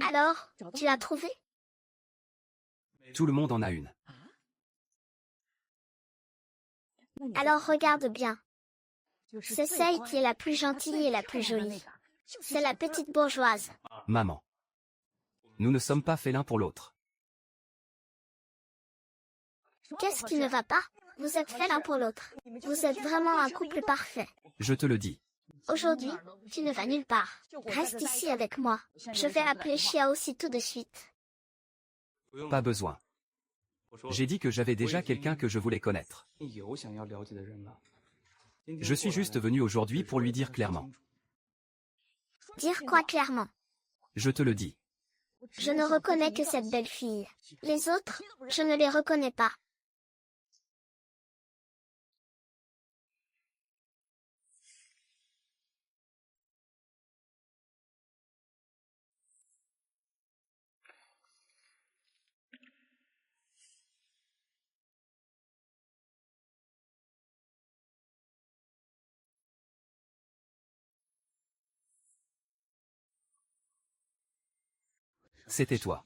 Alors, tu l'as trouvé? Tout le monde en a une. Alors regarde bien. C'est celle qui est la plus gentille et la plus jolie. C'est la petite bourgeoise. Maman. Nous ne sommes pas faits l'un pour l'autre. Qu'est-ce qui ne va pas? Vous êtes faits l'un pour l'autre. Vous êtes vraiment un couple parfait. Je te le dis. Aujourd'hui, tu ne vas nulle part. Reste ici avec moi. Je vais appeler Chia aussi tout de suite. Pas besoin. J'ai dit que j'avais déjà quelqu'un que je voulais connaître. Je suis juste venu aujourd'hui pour lui dire clairement. Dire quoi clairement? Je te le dis. Je ne reconnais que cette belle fille. Les autres, je ne les reconnais pas. C'était toi.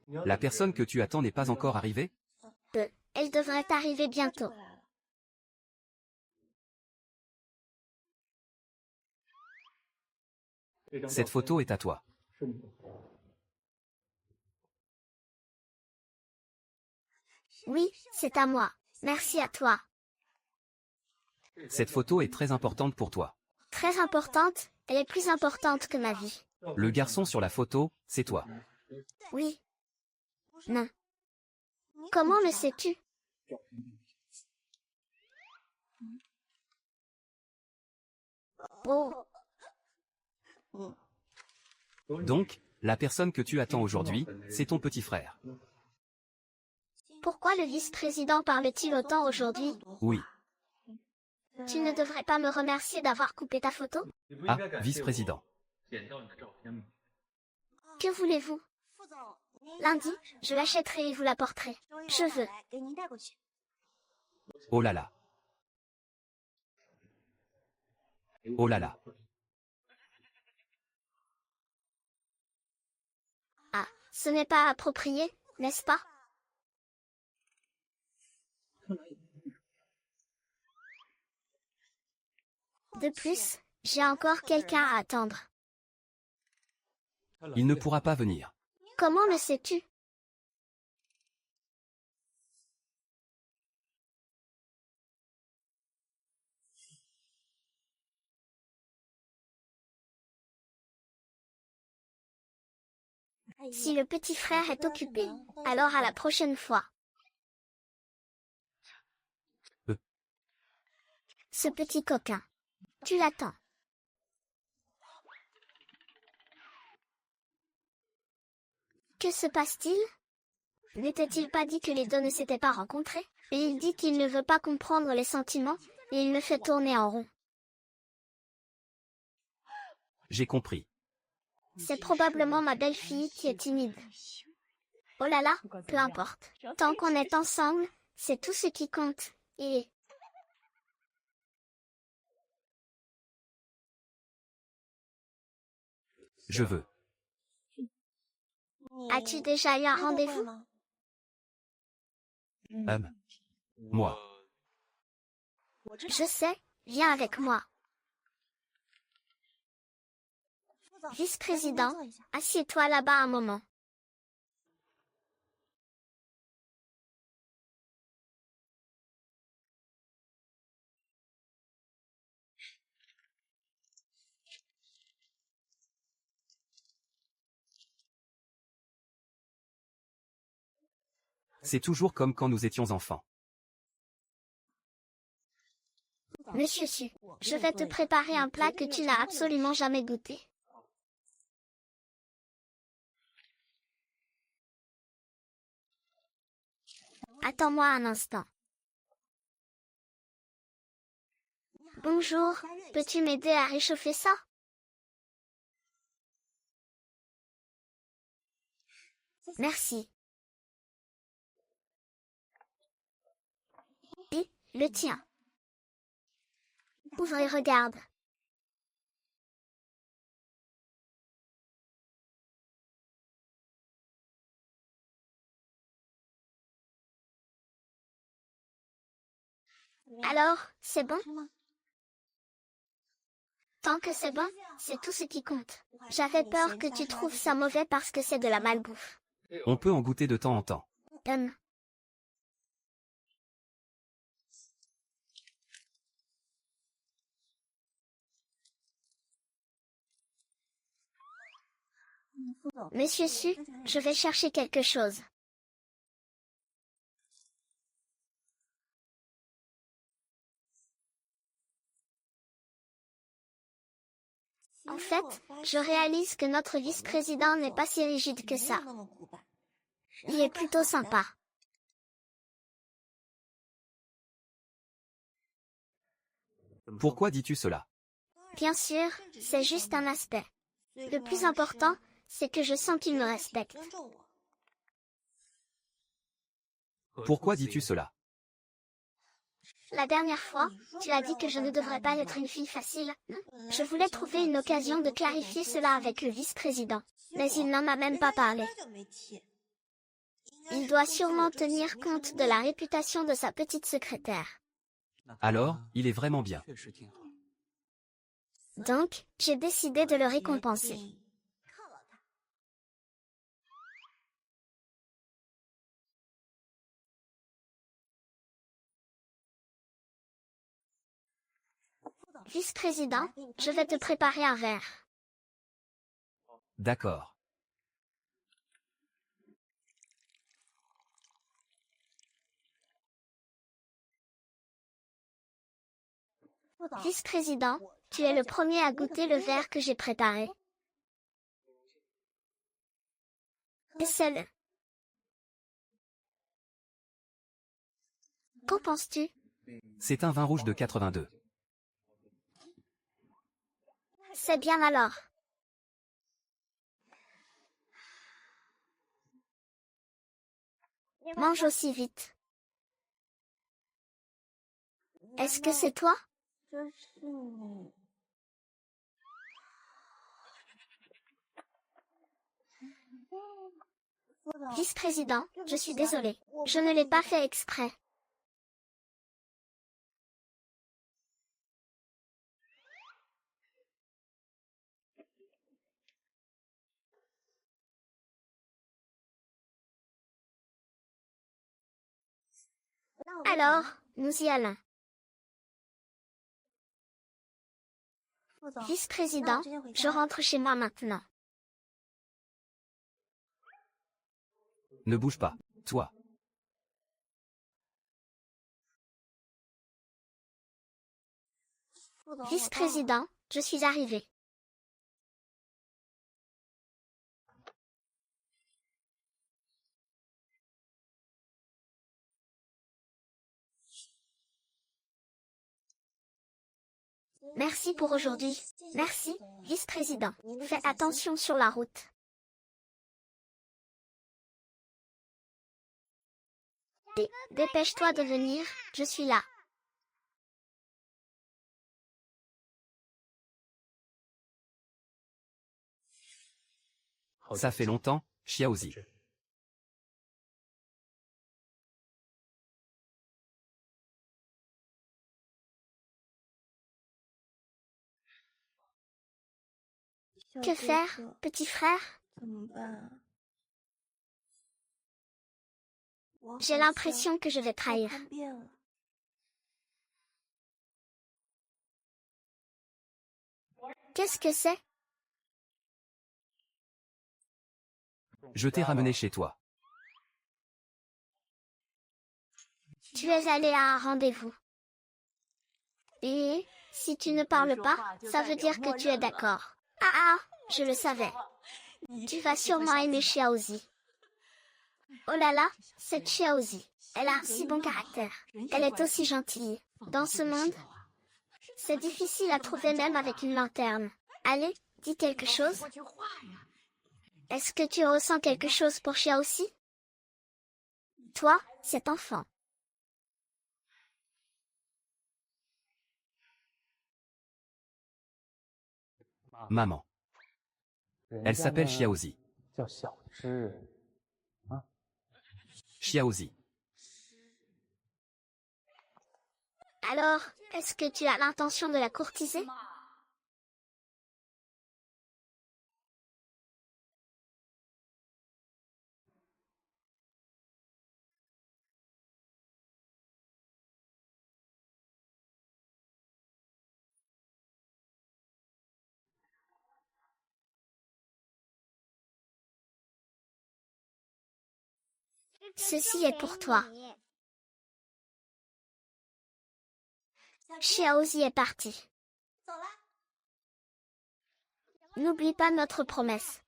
La personne que tu attends n'est pas encore arrivée? Elle devrait arriver bientôt. Cette photo est à toi. Oui, c'est à moi. Merci à toi. Cette photo est très importante pour toi. Très importante, elle est plus importante que ma vie. Le garçon sur la photo, c'est toi. Oui. Non. Comment le sais-tu? Oh, Donc, la personne que tu attends aujourd'hui, c'est ton petit frère. pourquoi le vice-président parle-t-il autant aujourd'hui? Oui. Tu ne devrais pas me remercier d'avoir coupé ta photo? Ah, vice-président. Que voulez-vous? Lundi, je l'achèterai et vous l'apporterai. Je veux. Oh là là. Oh là là. Ah, ce n'est pas approprié, n'est-ce pas? De plus, j'ai encore quelqu'un à attendre. Il ne pourra pas venir. Comment le sais-tu? Si le petit frère est occupé, alors à la prochaine fois. Euh. Ce petit coquin. Tu l'attends. Que se passe-t-il? N'était-il pas dit que les deux ne s'étaient pas rencontrés? Et il dit qu'il ne veut pas comprendre les sentiments, et il me fait tourner en rond. J'ai compris. C'est probablement ma belle-fille qui est timide. Oh là là, peu importe. Tant qu'on est ensemble, c'est tout ce qui compte. Et... Je veux. As-tu déjà eu un rendez-vous? Moi. Je sais, viens avec moi. Vice-président, assieds-toi là-bas un moment. C'est toujours comme quand nous étions enfants. Monsieur Su, je vais te préparer un plat que tu n'as absolument jamais goûté. Attends-moi un instant. Bonjour, peux-tu m'aider à réchauffer ça? Merci. Et le tien. Ouvre et regarde. Alors, c'est bon? Tant que c'est bon, c'est tout ce qui compte. J'avais peur que tu trouves ça mauvais parce que c'est de la malbouffe. On peut en goûter de temps en temps. Donne. Monsieur Su, je vais chercher quelque chose. En fait, je réalise que notre vice-président n'est pas si rigide que ça. Il est plutôt sympa. Pourquoi dis-tu cela? Bien sûr, c'est juste un aspect. Le plus important, c'est que je sens qu'il me respecte. Pourquoi dis-tu cela? La dernière fois, tu as dit que je ne devrais pas être une fille facile. Je voulais trouver une occasion de clarifier cela avec le vice-président, mais il n'en a même pas parlé. Il doit sûrement tenir compte de la réputation de sa petite secrétaire. Alors, il est vraiment bien. Donc, j'ai décidé de le récompenser. Vice-président, je vais te préparer un verre. D'accord. Vice-président, tu es le premier à goûter le verre que j'ai préparé. Essaie-le. Qu'en penses-tu? C'est un vin rouge de 82. C'est bien alors. Mange aussi vite. Est-ce que c'est toi? Vice-président, je suis désolée. Je ne l'ai pas fait exprès. Alors, nous y allons. Vice-président, je rentre chez moi maintenant. Ne bouge pas, toi. Vice-président, je suis arrivé. Merci pour aujourd'hui. Merci, vice-président. Fais attention sur la route. Dépêche-toi de venir, je suis là. Ça fait longtemps, Xiaozi. Que faire, petit frère? J'ai l'impression que je vais trahir. Qu'est-ce que c'est? Je t'ai ramené chez toi. Tu es allé à un rendez-vous. Et si tu ne parles pas, ça veut dire que tu es d'accord. Ah, je le savais. Tu vas sûrement aimer Xiaozi. Oh là là, cette Xiaozi, elle a un si bon caractère. Elle est aussi gentille. Dans ce monde, c'est difficile à trouver même avec une lanterne. Allez, dis quelque chose. Est-ce que tu ressens quelque chose pour Xiaozi? Toi, cet enfant. Maman. Elle s'appelle Xiaozi. Xiaozi. Alors, est-ce que tu as l'intention de la courtiser? Ceci est pour toi. Xiaozi est parti. N'oublie pas notre promesse.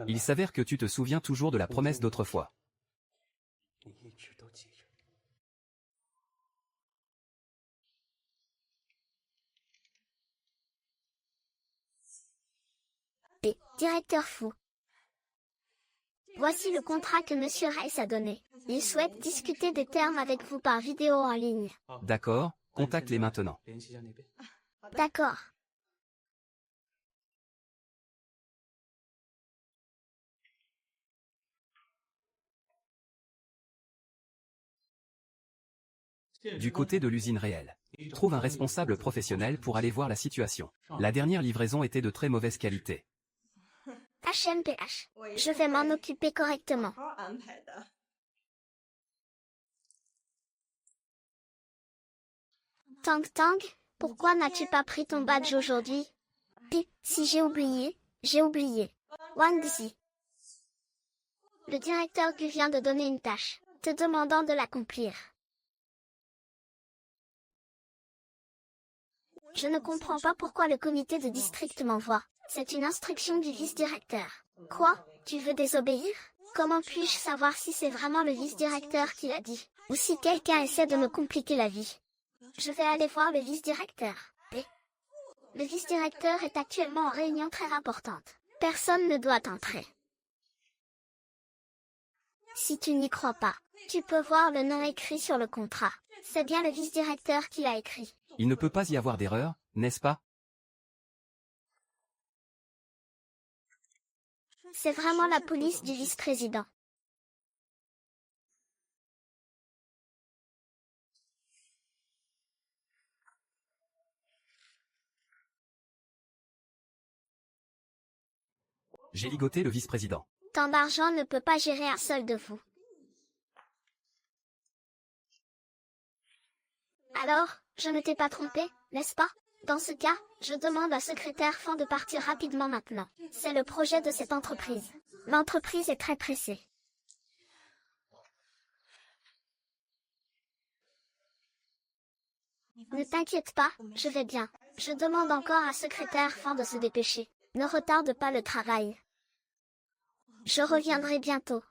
Il s'avère que tu te souviens toujours de la promesse d'autrefois. Directeur fou. Voici le contrat que Monsieur Rice a donné. Il souhaite discuter des termes avec vous par vidéo en ligne. D'accord, contacte-les maintenant. D'accord. Du côté de l'usine réelle. Trouve un responsable professionnel pour aller voir la situation. La dernière livraison était de très mauvaise qualité. HMPH. Je vais m'en occuper correctement. Tang Tang, pourquoi n'as-tu pas pris ton badge aujourd'hui? Si j'ai oublié, j'ai oublié. Wang Zi. Le directeur Gu vient de donner une tâche, te demandant de l'accomplir. Je ne comprends pas pourquoi le comité de district m'envoie. C'est une instruction du vice-directeur. Quoi? Tu veux désobéir? Comment puis-je savoir si c'est vraiment le vice-directeur qui l'a dit? Ou si quelqu'un essaie de me compliquer la vie? Je vais aller voir le vice-directeur. Le vice-directeur est actuellement en réunion très importante. Personne ne doit entrer. Si tu n'y crois pas, tu peux voir le nom écrit sur le contrat. C'est bien le vice-directeur qui l'a écrit. Il ne peut pas y avoir d'erreur, n'est-ce pas? C'est vraiment la police du vice-président. J'ai ligoté le vice-président. Tant d'argent ne peut pas gérer un seul de vous. Alors, je ne t'ai pas trompé, n'est-ce pas? Dans ce cas, je demande à secrétaire Fan de partir rapidement maintenant. C'est le projet de cette entreprise. L'entreprise est très pressée. Ne t'inquiète pas, je vais bien. Je demande encore à secrétaire Fan de se dépêcher. Ne retarde pas le travail. Je reviendrai bientôt.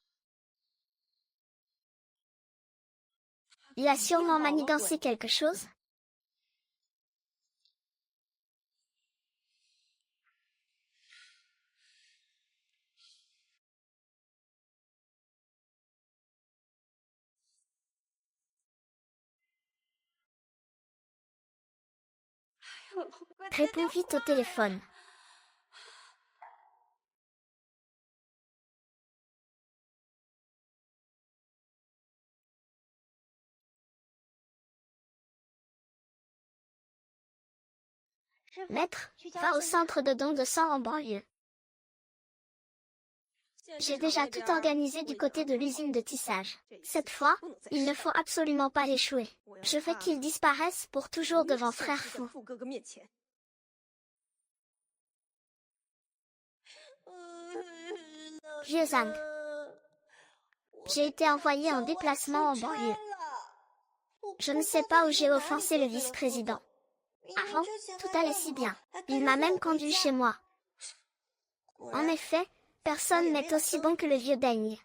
Il a sûrement manigancé quelque chose. Réponds vite au téléphone. Maître, va au centre de don de sang en banlieue. J'ai déjà tout organisé du côté de l'usine de tissage. Cette fois, il ne faut absolument pas échouer. Je veux qu'il disparaisse pour toujours devant Frère Fou. Vieux Zhang. J'ai été envoyé en déplacement en banlieue. Je ne sais pas où j'ai offensé le vice-président. Avant, tout allait si bien. Il m'a même conduit chez moi. En effet, personne n'est aussi bon que le vieux Daigne.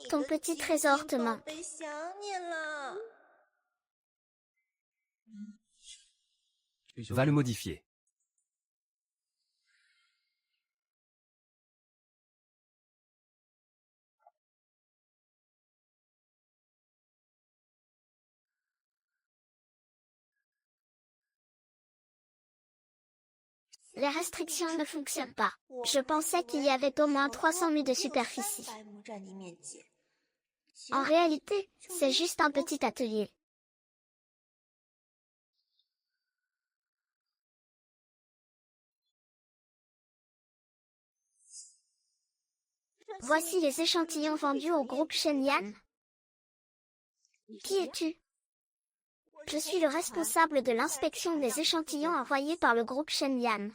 Ton petit trésor te manque. Va le modifier. Les restrictions ne fonctionnent pas. Je pensais qu'il y avait au moins 300 000 de superficie. En réalité, c'est juste un petit atelier. Voici les échantillons vendus au groupe Shenyan. Qui es-tu? Je suis le responsable de l'inspection des échantillons envoyés par le groupe Shenyan.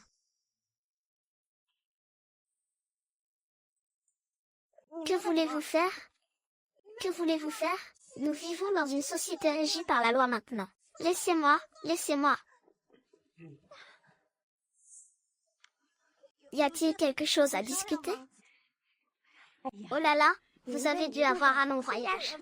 Que voulez-vous faire? Que voulez-vous faire? Nous vivons dans une société régie par la loi maintenant. Laissez-moi, laissez-moi. Y a-t-il quelque chose à discuter? Oh là là, vous avez dû avoir un long voyage.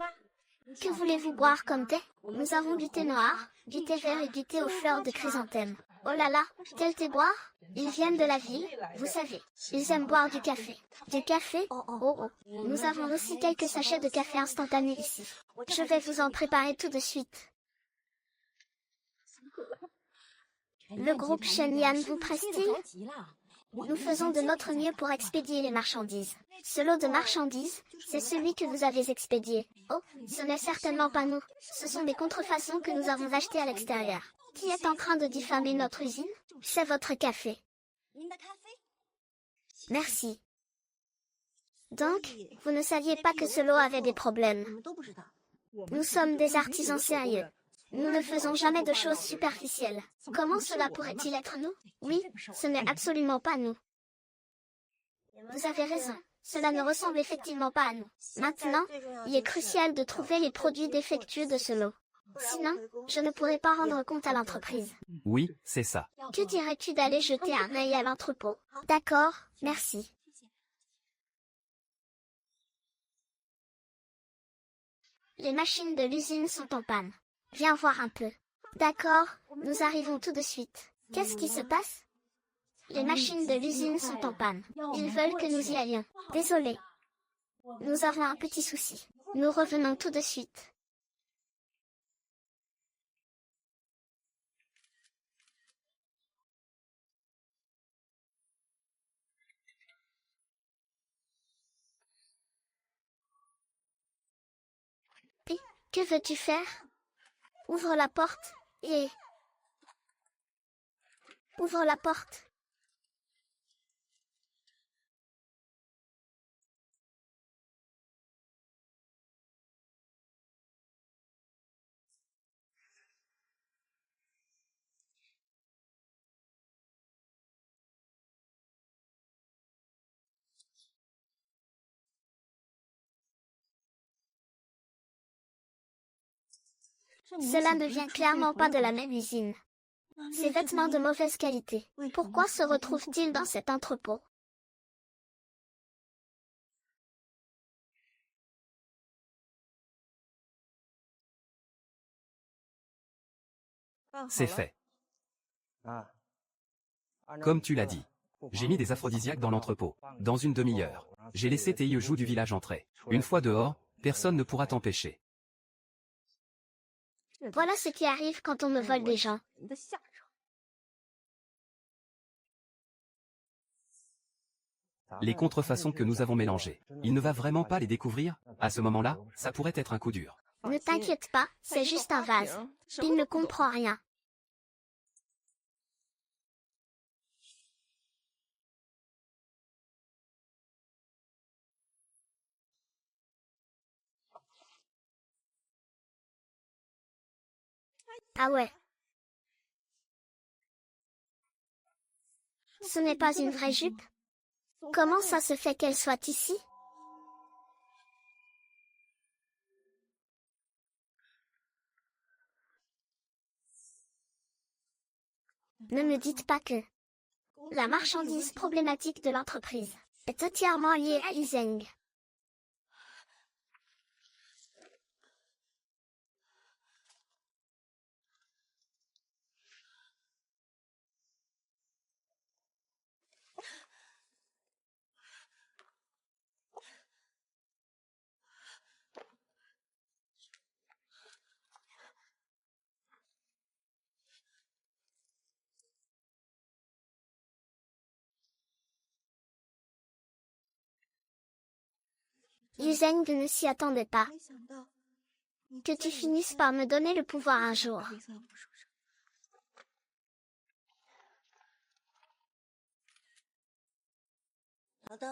Que voulez-vous boire comme thé? Nous avons du thé noir, du thé vert et du thé aux fleurs de chrysanthème. Oh là là, quel thé boire? Ils viennent de la ville, vous savez. Ils aiment boire du café. Du café? Oh oh. Nous avons aussi quelques sachets de café instantané ici. Je vais vous en préparer tout de suite. Le groupe Shenyan vous presse-t-il? Nous faisons de notre mieux pour expédier les marchandises. Ce lot de marchandises, c'est celui que vous avez expédié. Oh, ce n'est certainement pas nous. Ce sont des contrefaçons que nous avons achetées à l'extérieur. Qui est en train de diffamer notre usine? C'est votre café. Merci. Donc, vous ne saviez pas que ce lot avait des problèmes. Nous sommes des artisans sérieux. Nous ne faisons jamais de choses superficielles. Comment cela pourrait-il être nous? Oui, ce n'est absolument pas nous. Vous avez raison. Cela ne ressemble effectivement pas à nous. Maintenant, il est crucial de trouver les produits défectueux de ce lot. Sinon, je ne pourrai pas rendre compte à l'entreprise. Oui, c'est ça. Que dirais-tu d'aller jeter un œil à l'entrepôt? D'accord, merci. Les machines de l'usine sont en panne. Viens voir un peu. D'accord, nous arrivons tout de suite. Qu'est-ce qui se passe? Les machines de l'usine sont en panne. Ils veulent que nous y allions. Désolé. Nous avons un petit souci. Nous revenons tout de suite. Et que veux-tu faire? Ouvre la porte et... Ouvre la porte. Cela ne vient clairement pas de la même usine. Ces vêtements de mauvaise qualité. Pourquoi se retrouvent-ils dans cet entrepôt? C'est fait. Comme tu l'as dit. J'ai mis des aphrodisiaques dans l'entrepôt. Dans une demi-heure. J'ai laissé Teiyejou du village entrer. Une fois dehors, personne ne pourra t'empêcher. Voilà ce qui arrive quand on me vole des gens. Les contrefaçons que nous avons mélangées. Il ne va vraiment pas les découvrir? À ce moment-là, ça pourrait être un coup dur. Ne t'inquiète pas, c'est juste un vase. Il ne comprend rien. Ah ouais. Ce n'est pas une vraie jupe? Comment ça se fait qu'elle soit ici? Ne me dites pas que la marchandise problématique de l'entreprise est entièrement liée à Yizeng. Yizeng ne s'y attendait pas. Que tu finisses par me donner le pouvoir un jour.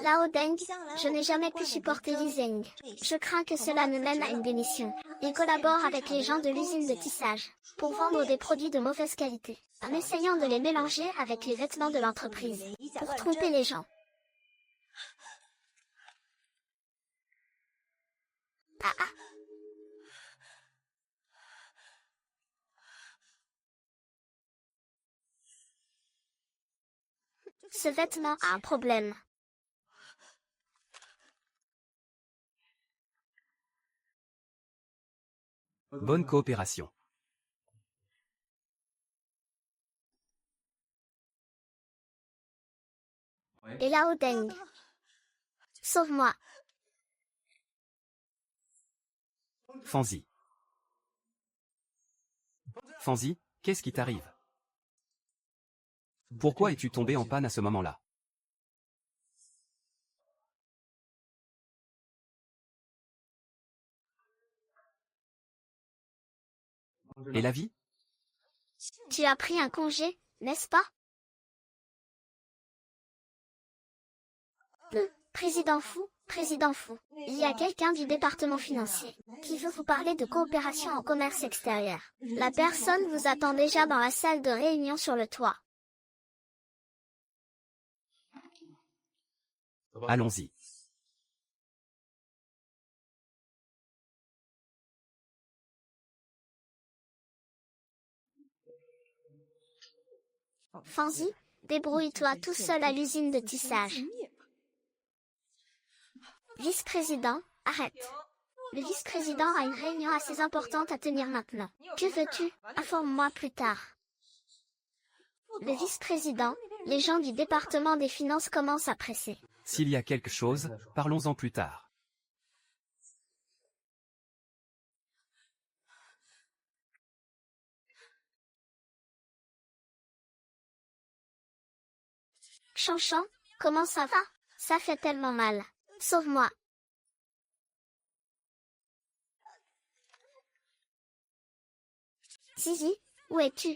Lao Deng, je n'ai jamais pu supporter Yizeng. Je crains que cela ne mène à une démission. Il collabore avec les gens de l'usine de tissage pour vendre des produits de mauvaise qualité, en essayant de les mélanger avec les vêtements de l'entreprise, pour tromper les gens. Ah ah. Ce vêtement a un problème. Bonne coopération. Et Lao Deng. Sauve-moi. Fanzi. Fanzi, qu'est-ce qui t'arrive? Pourquoi es-tu tombé en panne à ce moment-là? Et la vie? Tu as pris un congé, n'est-ce pas? Le président fou, Président fou, il y a quelqu'un du département financier qui veut vous parler de coopération en commerce extérieur. La personne vous attend déjà dans la salle de réunion sur le toit. Allons-y. Fanzi, débrouille-toi tout seul à l'usine de tissage. Vice-président, arrête. Le vice-président a une réunion assez importante à tenir maintenant. Que veux-tu? Informe-moi plus tard. Le vice-président, les gens du département des finances commencent à presser. S'il y a quelque chose, parlons-en plus tard. Chanchan, comment ça va? Ça fait tellement mal. Sauve-moi. Zizi, où es-tu?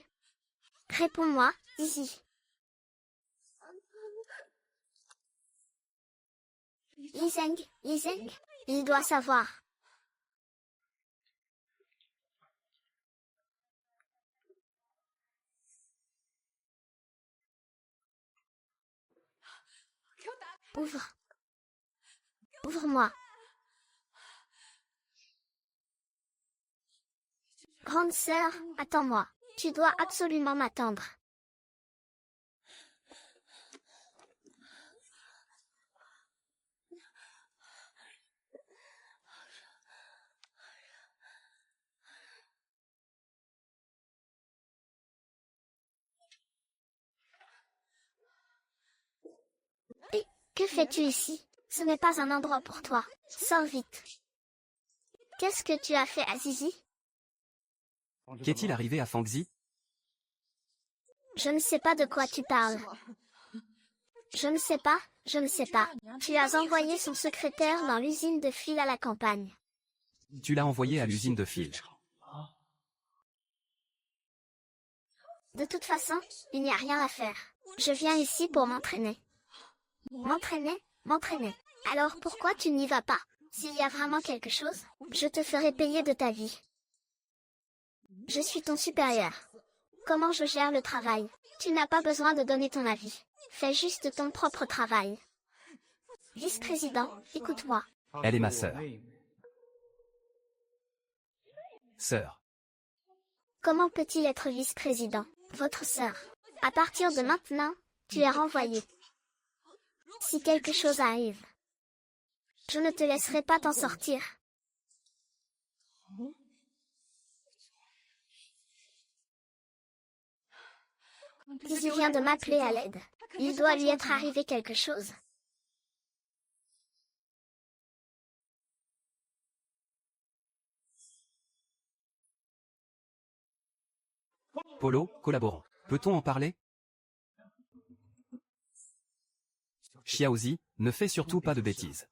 Réponds-moi, Zizi. Yizeng, il doit savoir. Ouvre. Ouvre-moi. Grande sœur, attends-moi. Tu dois absolument m'attendre. Et que fais-tu ici? Ce n'est pas un endroit pour toi. Sors vite. Qu'est-ce que tu as fait à Zizi? Qu'est-il arrivé à Fangzi? Je ne sais pas de quoi tu parles. Je ne sais pas. Tu as envoyé son secrétaire dans l'usine de fil à la campagne. Tu l'as envoyé à l'usine de fil. De toute façon, il n'y a rien à faire. Je viens ici pour m'entraîner. M'entraîner. Alors pourquoi tu n'y vas pas? S'il y a vraiment quelque chose, je te ferai payer de ta vie. Je suis ton supérieur. Comment je gère le travail? Tu n'as pas besoin de donner ton avis. Fais juste ton propre travail. Vice-président, écoute-moi. Elle est ma sœur. Sœur. Comment peut-il être vice-président? Votre sœur. À partir de maintenant, tu es renvoyé. Si quelque chose arrive, je ne te laisserai pas t'en sortir. Zizi vient de m'appeler à l'aide. Il doit lui être arrivé quelque chose. Polo, collaborant. Peut-on en parler? Xiaozi, ne fais surtout pas de bêtises.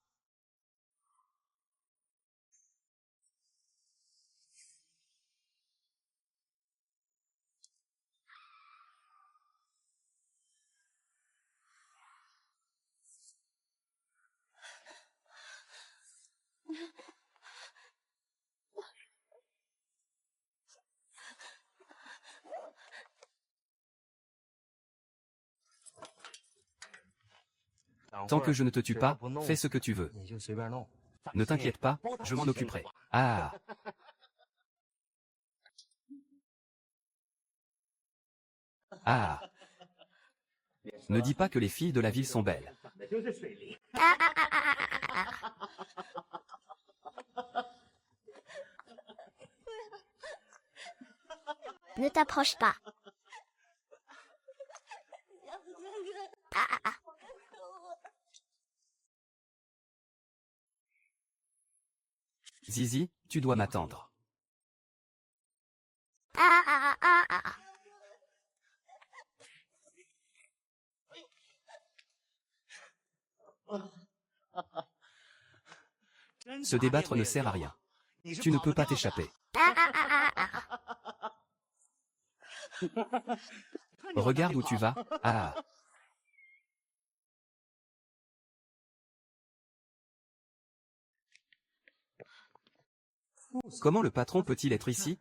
Tant que je ne te tue pas, fais ce que tu veux. Ne t'inquiète pas, je m'en occuperai. Ah! Ah! Ne dis pas que les filles de la ville sont belles. Ne t'approche pas. Zizi, tu dois m'attendre. Se débattre ne sert à rien. Tu ne peux pas t'échapper. Regarde où tu vas. Ah! Comment le patron peut-il être ici?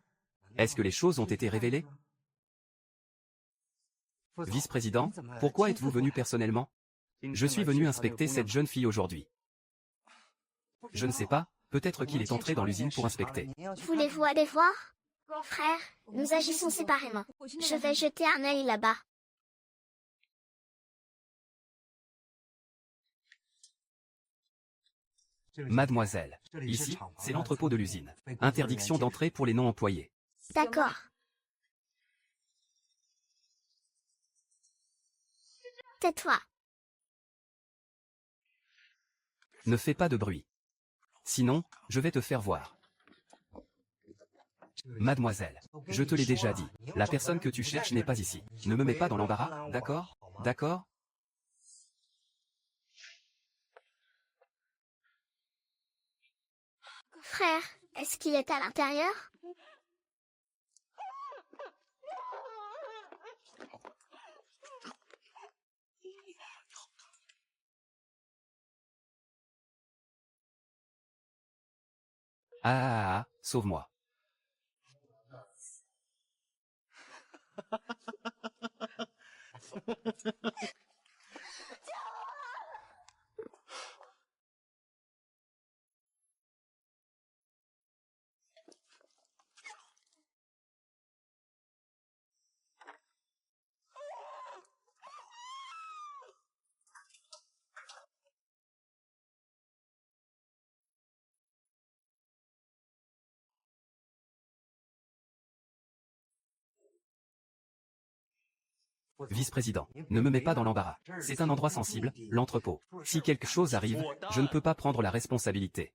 Est-ce que les choses ont été révélées? Vice-président, pourquoi êtes-vous venu personnellement? Je suis venu inspecter cette jeune fille aujourd'hui. Je ne sais pas, peut-être qu'il est entré dans l'usine pour inspecter. Voulez-vous aller voir? Frère, nous agissons séparément. Je vais jeter un œil là-bas. Mademoiselle, ici, c'est l'entrepôt de l'usine. Interdiction d'entrée pour les non-employés. D'accord. Tais-toi. Ne fais pas de bruit. Sinon, je vais te faire voir. Mademoiselle, je te l'ai déjà dit, la personne que tu cherches n'est pas ici. Ne me mets pas dans l'embarras, d'accord? D'accord? Frère, est-ce qu'il est à l'intérieur? Sauve-moi. Vice-président, ne me mets pas dans l'embarras. C'est un endroit sensible, l'entrepôt. Si quelque chose arrive, je ne peux pas prendre la responsabilité.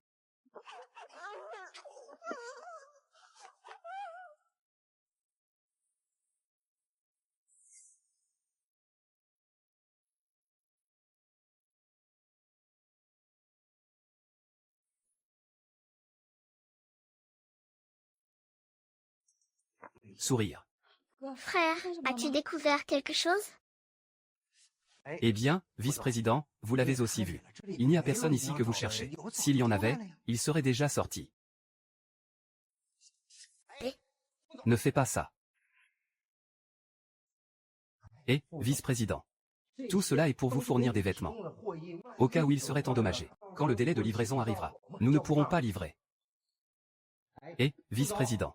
Sourire. Frère, as-tu découvert quelque chose? Eh bien, vice-président, vous l'avez aussi vu. Il n'y a personne ici que vous cherchez. S'il y en avait, il serait déjà sorti. Ne fais pas ça. Et, vice-président, tout cela est pour vous fournir des vêtements. Au cas où ils seraient endommagés. Quand le délai de livraison arrivera, nous ne pourrons pas livrer. Et, vice-président.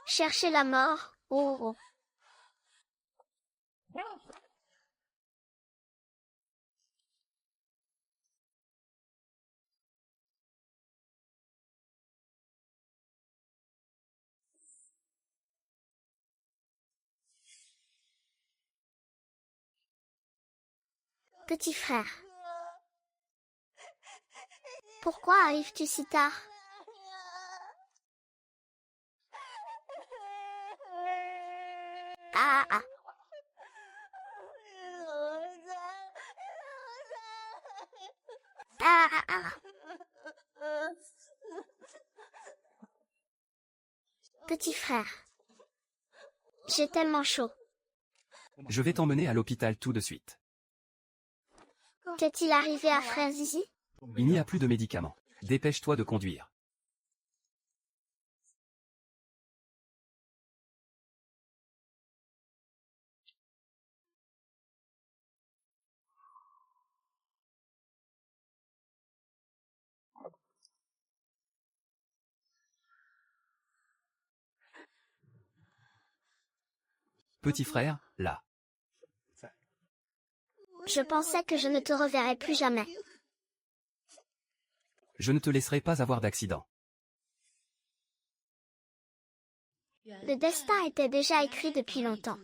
Chercher la mort. Oh. Petit frère. Pourquoi arrives-tu si tard? Ah. Petit frère. J'ai tellement chaud. Je vais t'emmener à l'hôpital tout de suite. Qu'est-il arrivé à frère Zizi? Il n'y a plus de médicaments. Dépêche-toi de conduire. Petit frère, là. Je pensais que je ne te reverrais plus jamais. Je ne te laisserai pas avoir d'accident. Le destin était déjà écrit depuis longtemps.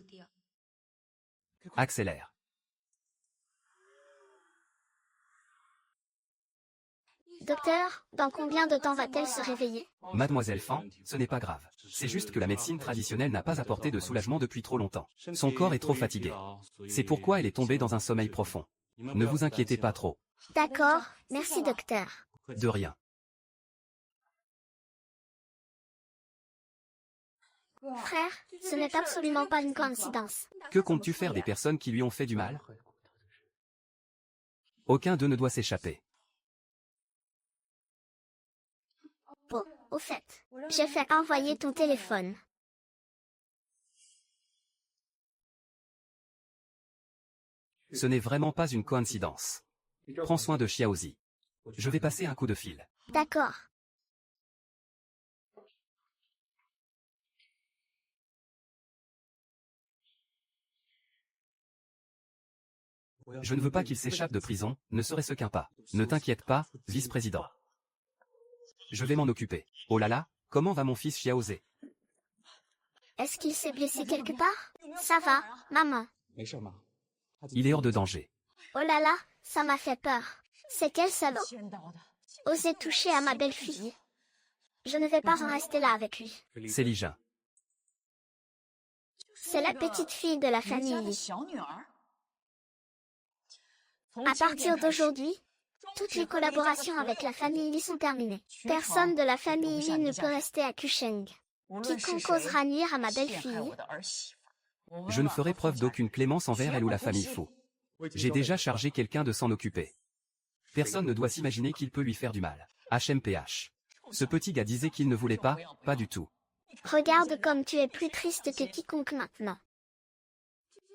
Accélère. Docteur, dans combien de temps va-t-elle se réveiller? Mademoiselle Fan, ce n'est pas grave. C'est juste que la médecine traditionnelle n'a pas apporté de soulagement depuis trop longtemps. Son corps est trop fatigué. C'est pourquoi elle est tombée dans un sommeil profond. Ne vous inquiétez pas trop. D'accord, merci docteur. De rien. Frère, ce n'est absolument pas une coïncidence. Que comptes-tu faire des personnes qui lui ont fait du mal? Aucun d'eux ne doit s'échapper. Oh, au fait, j'ai fait envoyer ton téléphone. Ce n'est vraiment pas une coïncidence. Prends soin de Xiaozi. Je vais passer un coup de fil. D'accord. Je ne veux pas qu'il s'échappe de prison, ne serait-ce qu'un pas. Ne t'inquiète pas, vice-président. Je vais m'en occuper. Oh là là, comment va mon fils Xiaozé? Est-ce qu'il s'est blessé quelque part? Ça va, maman. Il est hors de danger. Oh là là, ça m'a fait peur. C'est quel salaud? Oser toucher à ma belle-fille. Je ne vais pas en rester là avec lui. C'est Li Jin. C'est la petite fille de la famille Li. À partir d'aujourd'hui, toutes les collaborations avec la famille Li sont terminées. Personne de la famille Li ne peut rester à Kucheng. Quiconque osera nuire à ma belle-fille. Je ne ferai preuve d'aucune clémence envers elle ou la famille Fu. J'ai déjà chargé quelqu'un de s'en occuper. Personne ne doit s'imaginer qu'il peut lui faire du mal. HMPH. Ce petit gars disait qu'il ne voulait pas du tout. Regarde comme tu es plus triste que quiconque maintenant.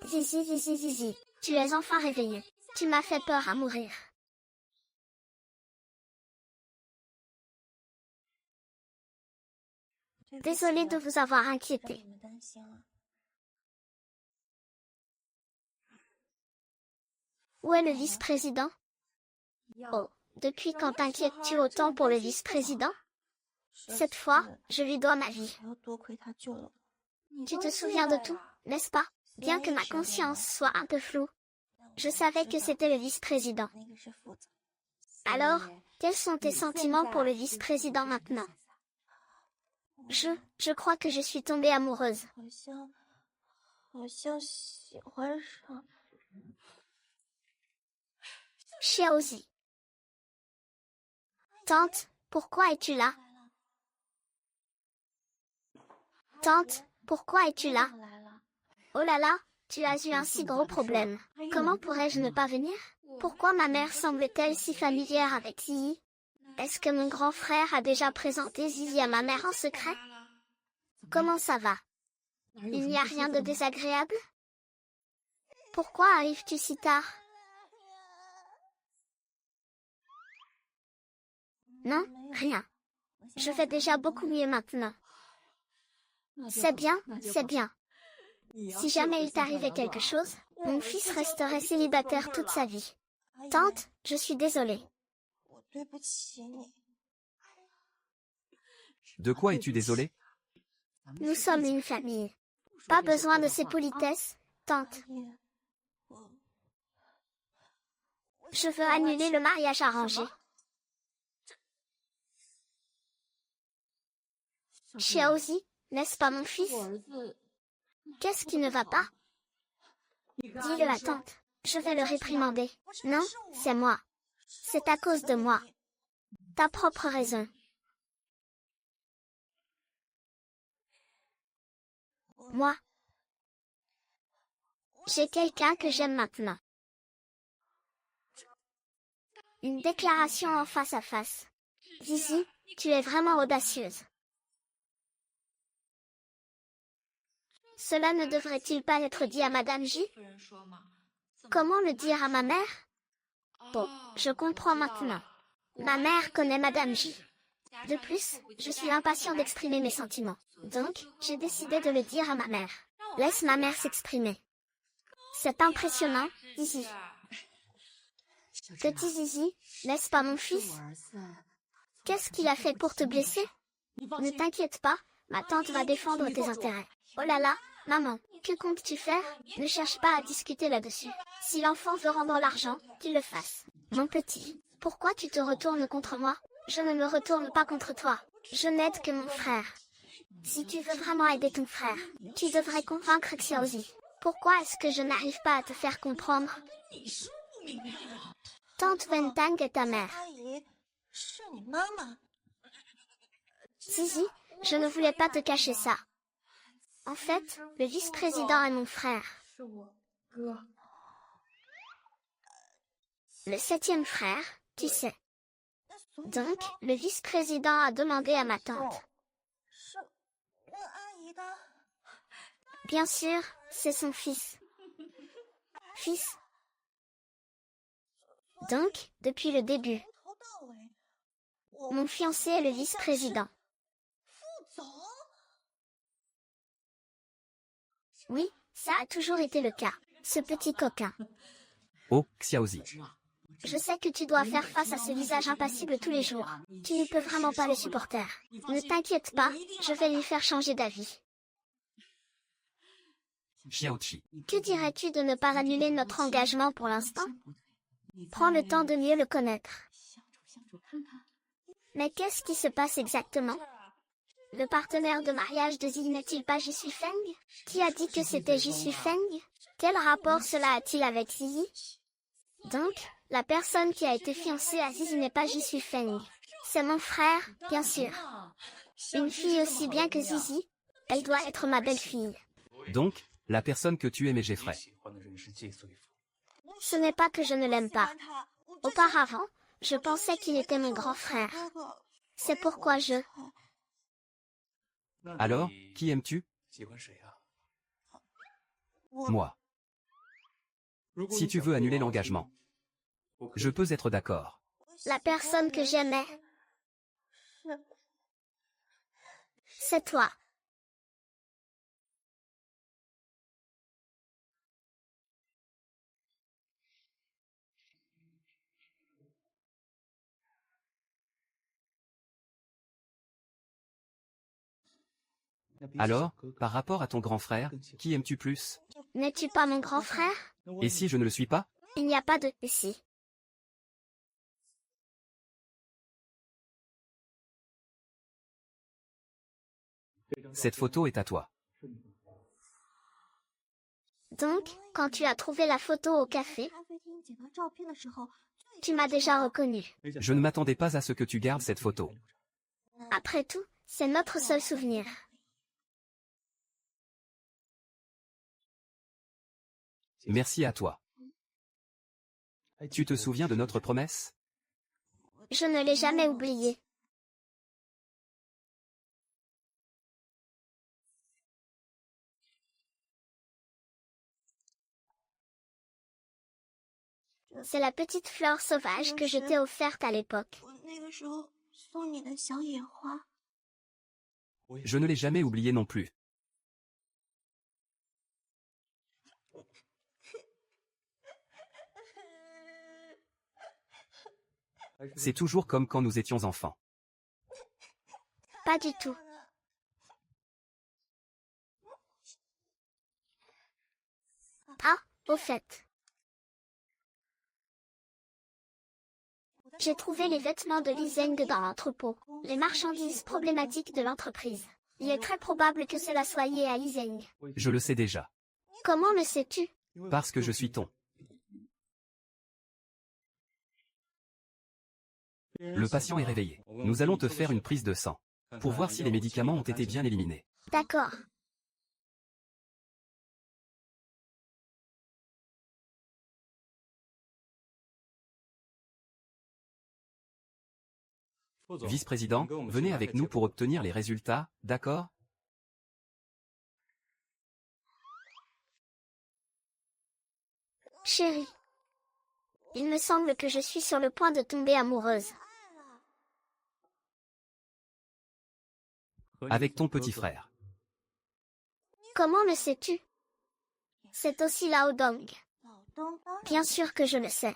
Zizi, zizi, zizi, tu es enfin réveillé. Tu m'as fait peur à mourir. Désolée de vous avoir inquiété. Où est le vice-président? Oh, depuis quand t'inquiètes-tu autant pour le vice-président? Cette fois, je lui dois ma vie. Tu te souviens de tout, n'est-ce pas? Bien que ma conscience soit un peu floue. Je savais que c'était le vice-président. Alors, quels sont tes sentiments pour le vice-président maintenant? Je crois que je suis tombée amoureuse. Xiaozi. Tante, pourquoi es-tu là? Tante, pourquoi es-tu là? Oh là là, tu as eu un si gros problème. Comment pourrais-je ne pas venir? Pourquoi ma mère semble-t-elle si familière avec Zizi? Est-ce que mon grand frère a déjà présenté Zizi à ma mère en secret? Comment ça va? Il n'y a rien de désagréable? Pourquoi arrives-tu si tard? Non, rien. Je vais déjà beaucoup mieux maintenant. C'est bien, c'est bien. Si jamais il t'arrivait quelque chose, mon fils resterait célibataire toute sa vie. Tante, je suis désolée. De quoi es-tu désolé? Nous sommes une famille. Pas besoin de ces politesses, tante. Je veux annuler le mariage arrangé. Xiaozi, n'est-ce pas mon fils? Qu'est-ce qui ne va pas? Dis-le à tante. Je vais le réprimander. Non, c'est moi. C'est à cause de moi. Ta propre raison. Moi. J'ai quelqu'un que j'aime maintenant. Une déclaration en face à face. Zizi, tu es vraiment audacieuse. Cela ne devrait-il pas être dit à Madame J? Comment le dire à ma mère? Bon, je comprends maintenant. Ma mère connaît Madame J. De plus, je suis impatient d'exprimer mes sentiments. Donc, j'ai décidé de le dire à ma mère. Laisse ma mère s'exprimer. C'est impressionnant, Zizi. Petit Zizi, n'est-ce pas mon fils? Qu'est-ce qu'il a fait pour te blesser? Ne t'inquiète pas, ma tante va défendre tes intérêts. Oh là là, maman, que comptes-tu faire? Ne cherche pas à discuter là-dessus. Si l'enfant veut rendre l'argent, qu'il le fasse. Mon petit, pourquoi tu te retournes contre moi? Je ne me retourne pas contre toi. Je n'aide que mon frère. Si tu veux vraiment aider ton frère, tu devrais convaincre Xiaozi. Pourquoi est-ce que je n'arrive pas à te faire comprendre? Tante Wentang est ta mère. Zizi, je ne voulais pas te cacher ça. En fait, le vice-président est mon frère. Le 7e frère, tu sais. Donc, le vice-président a demandé à ma tante. Bien sûr, c'est son fils. Fils. Donc, depuis le début, mon fiancé est le vice-président. Oui, ça a toujours été le cas, ce petit coquin. Oh, Xiaozi. Je sais que tu dois faire face à ce visage impassible tous les jours. Tu ne peux vraiment pas le supporter. Ne t'inquiète pas, je vais lui faire changer d'avis. Xiaoqi. Que dirais-tu de ne pas annuler notre engagement pour l'instant? Prends le temps de mieux le connaître. Mais qu'est-ce qui se passe exactement? Le partenaire de mariage de Zizi n'est-il pas Jisoo Feng? Qui a dit que c'était Jisoo Feng? Quel rapport cela a-t-il avec Zizi? Donc, la personne qui a été fiancée à Zizi n'est pas Jisoo Feng. C'est mon frère, bien sûr. Une fille aussi bien que Zizi, elle doit être ma belle-fille. Donc, la personne que tu aimais Jeffrey. Ce n'est pas que je ne l'aime pas. Auparavant, je pensais qu'il était mon grand frère. C'est pourquoi je... Alors, qui aimes-tu? Moi. Si tu veux annuler l'engagement, je peux être d'accord. La personne que j'aimais, c'est toi. Alors, par rapport à ton grand frère, qui aimes-tu plus? N'es-tu pas mon grand frère? Et si je ne le suis pas? Il n'y a pas de « si ». Cette photo est à toi. Donc, quand tu as trouvé la photo au café, tu m'as déjà reconnu. Je ne m'attendais pas à ce que tu gardes cette photo. Après tout, c'est notre seul souvenir. Merci à toi. Tu te souviens de notre promesse? Je ne l'ai jamais oublié. C'est la petite fleur sauvage que je t'ai offerte à l'époque. Je ne l'ai jamais oublié non plus. C'est toujours comme quand nous étions enfants. Pas du tout. Ah, au fait. J'ai trouvé les vêtements de Li Zeng dans l'entrepôt, les marchandises problématiques de l'entreprise. Il est très probable que cela soit lié à Li Zeng. Je le sais déjà. Comment le sais-tu? Parce que je suis ton. Le patient est réveillé. Nous allons te faire une prise de sang, pour voir si les médicaments ont été bien éliminés. D'accord. Vice-président, venez avec nous pour obtenir les résultats, d'accord? Chérie. Il me semble que je suis sur le point de tomber amoureuse. Avec ton petit frère. Comment le sais-tu? C'est aussi Lao Dong. Bien sûr que je le sais.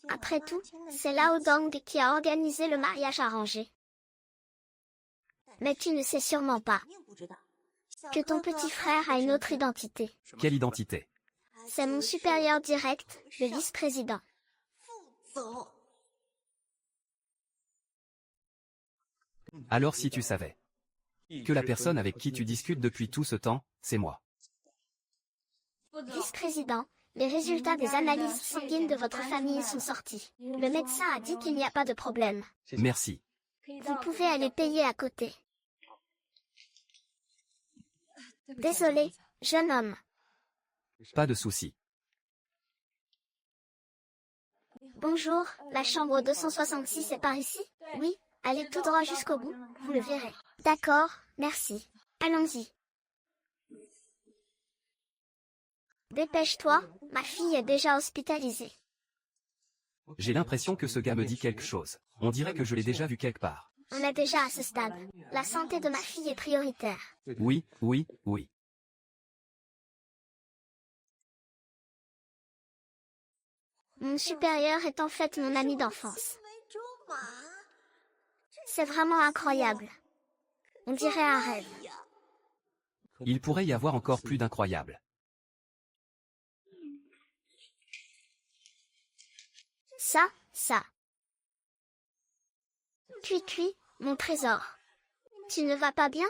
Après tout, c'est Lao Dong qui a organisé le mariage arrangé. Mais tu ne sais sûrement pas que ton petit frère a une autre identité. Quelle identité? C'est mon supérieur direct, le vice-président. Alors si tu savais que la personne avec qui tu discutes depuis tout ce temps, c'est moi. Vice-président, les résultats des analyses sanguines de votre famille sont sortis. Le médecin a dit qu'il n'y a pas de problème. Merci. Vous pouvez aller payer à côté. Désolé, jeune homme. Pas de souci. Bonjour, la chambre 266 est par ici? Oui, allez tout droit jusqu'au bout, vous le verrez. D'accord, merci. Allons-y. Dépêche-toi, ma fille est déjà hospitalisée. J'ai l'impression que ce gars me dit quelque chose. On dirait que je l'ai déjà vu quelque part. On est déjà à ce stade. La santé de ma fille est prioritaire. Oui, oui, oui. Mon supérieur est en fait mon ami d'enfance. C'est vraiment incroyable. On dirait un rêve. Il pourrait y avoir encore plus d'incroyables. Ça. Cui, mon trésor. Tu ne vas pas bien?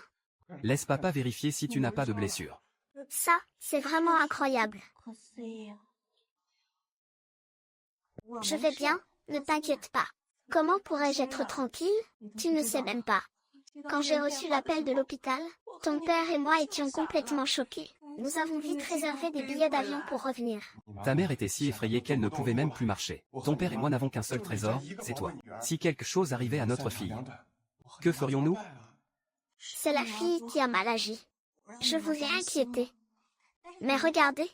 Laisse papa vérifier si tu n'as pas de blessure. Ça, c'est vraiment incroyable. Je vais bien, ne t'inquiète pas. Comment pourrais-je être tranquille? Tu ne sais même pas. Quand j'ai reçu l'appel de l'hôpital, ton père et moi étions complètement choqués. Nous avons vite réservé des billets d'avion pour revenir. Ta mère était si effrayée qu'elle ne pouvait même plus marcher. Ton père et moi n'avons qu'un seul trésor, c'est toi. Si quelque chose arrivait à notre fille, que ferions-nous? C'est la fille qui a mal agi. Je vous ai inquiété. Mais regardez,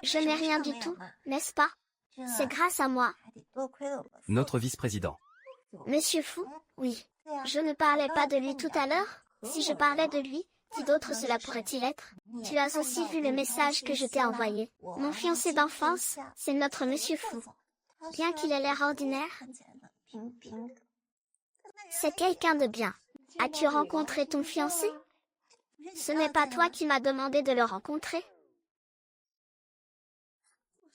je n'ai rien du tout, n'est-ce pas? C'est grâce à moi. Notre vice-président. Monsieur Fou, oui. Je ne parlais pas de lui tout à l'heure. Si je parlais de lui, qui d'autre cela pourrait-il être? Tu as aussi vu le message que je t'ai envoyé. Mon fiancé d'enfance, c'est notre Monsieur Fou. Bien qu'il ait l'air ordinaire, c'est quelqu'un de bien. As-tu rencontré ton fiancé? Ce n'est pas toi qui m'as demandé de le rencontrer?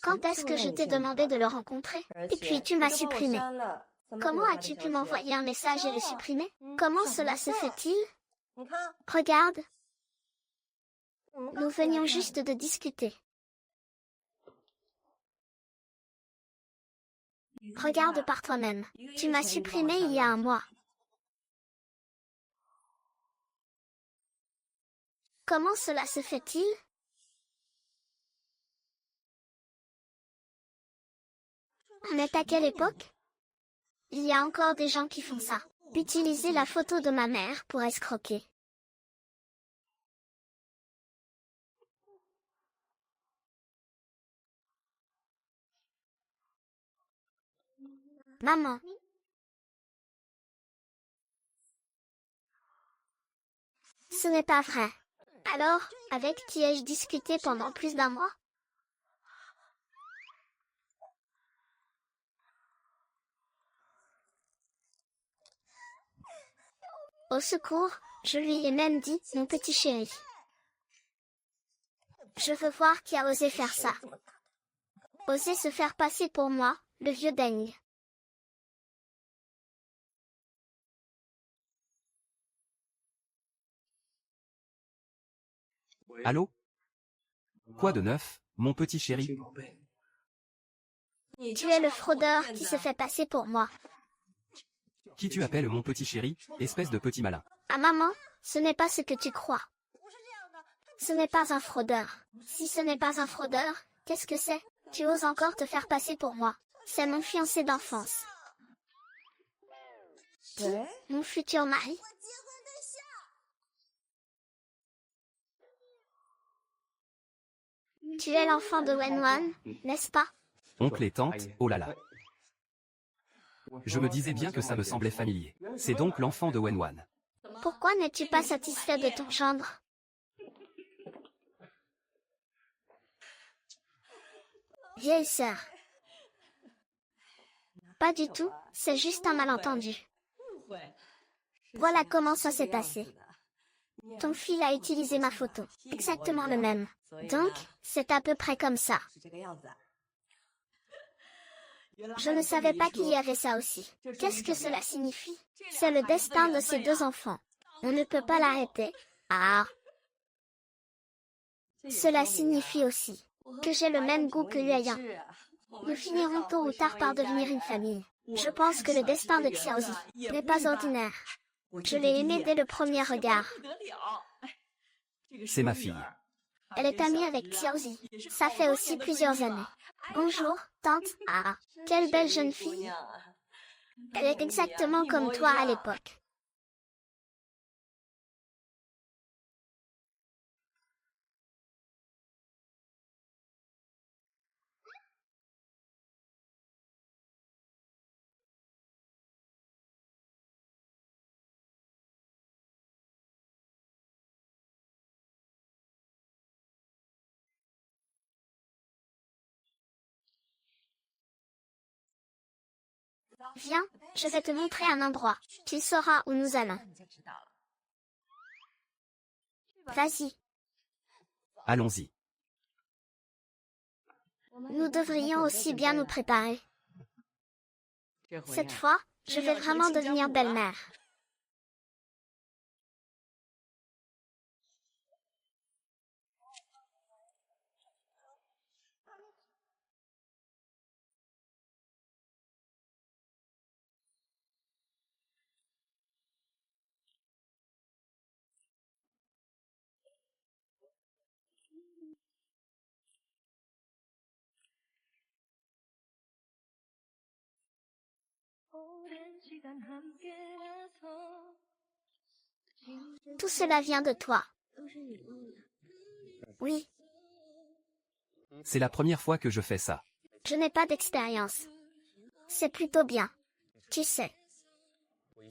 Quand est-ce que je t'ai demandé de le rencontrer? Et puis tu m'as supprimé. Comment as-tu pu m'envoyer un message et le supprimer? Comment cela se fait-il? Regarde. Nous venions juste de discuter. Regarde par toi-même. Tu m'as supprimé il y a un mois. Comment cela se fait-il? On est à quelle époque? Il y a encore des gens qui font ça. Utiliser la photo de ma mère pour escroquer. Maman. Ce n'est pas vrai. Alors, avec qui ai-je discuté pendant plus d'un mois? Au secours, je lui ai même dit, mon petit chéri. Je veux voir qui a osé faire ça. Oser se faire passer pour moi, le vieux dingue. Allô? Quoi de neuf, mon petit chéri? Tu es le fraudeur qui se fait passer pour moi. Qui tu appelles mon petit chéri, espèce de petit malin? Ah maman, ce n'est pas ce que tu crois. Ce n'est pas un fraudeur. Si ce n'est pas un fraudeur, qu'est-ce que c'est? Tu oses encore te faire passer pour moi. C'est mon fiancé d'enfance. Mon futur mari. Tu es l'enfant de Wenwan, n'est-ce pas? Oncle et tante, oh là là. Je me disais bien que ça me semblait familier. C'est donc l'enfant de Wenwan. Pourquoi n'es-tu pas satisfait de ton gendre? Vieille sœur. Pas du tout, c'est juste un malentendu. Voilà comment ça s'est passé. Ton fils a utilisé ma photo, exactement le même. Donc, c'est à peu près comme ça. Je ne savais pas qu'il y avait ça aussi. Qu'est-ce que cela signifie? C'est le destin de ces deux enfants. On ne peut pas l'arrêter. Ah! Cela signifie aussi que j'ai le même goût que Yuan. Nous finirons tôt ou tard par devenir une famille. Je pense que le destin de Xiaozi n'est pas ordinaire. Je l'ai aimé dès le premier regard. C'est ma fille. Elle est amie avec Xiaozi. Ça fait aussi plusieurs années. Bonjour, tante. Ah, quelle belle jeune fille. Elle est exactement comme toi à l'époque. Viens, je vais te montrer un endroit. Tu sauras où nous allons. Vas-y, Allons-y. nous devrions aussi bien nous préparer. Cette fois, je vais vraiment devenir belle-mère. Tout cela vient de toi. Oui, C'est la première fois que je fais ça. je n'ai pas d'expérience. C'est plutôt bien. Tu sais,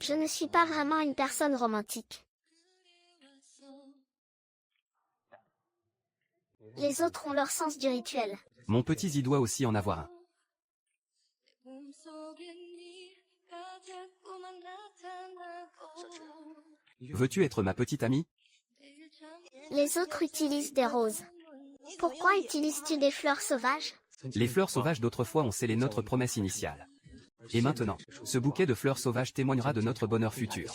je ne suis pas vraiment une personne romantique. Les autres ont leur sens du rituel. Mon petit y doit aussi en avoir un. Veux-tu être ma petite amie? Les autres utilisent des roses. Pourquoi utilises-tu des fleurs sauvages? Les fleurs sauvages d'autrefois ont scellé notre promesse initiale. Et maintenant, ce bouquet de fleurs sauvages témoignera de notre bonheur futur.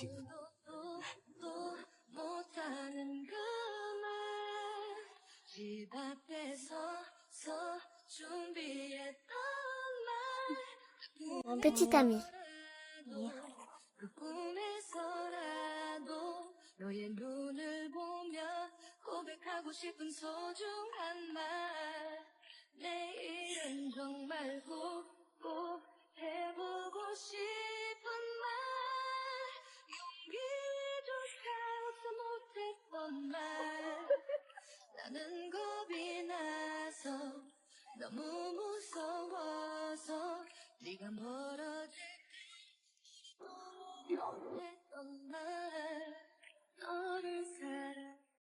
Petite amie. 너의 눈을 보며 고백하고 싶은 소중한 말 내일은 정말 꼭 해보고 싶은 말 용기조차 못했던 말 나는 겁이 나서 너무 무서워서 네가 멀어질 때 했던 말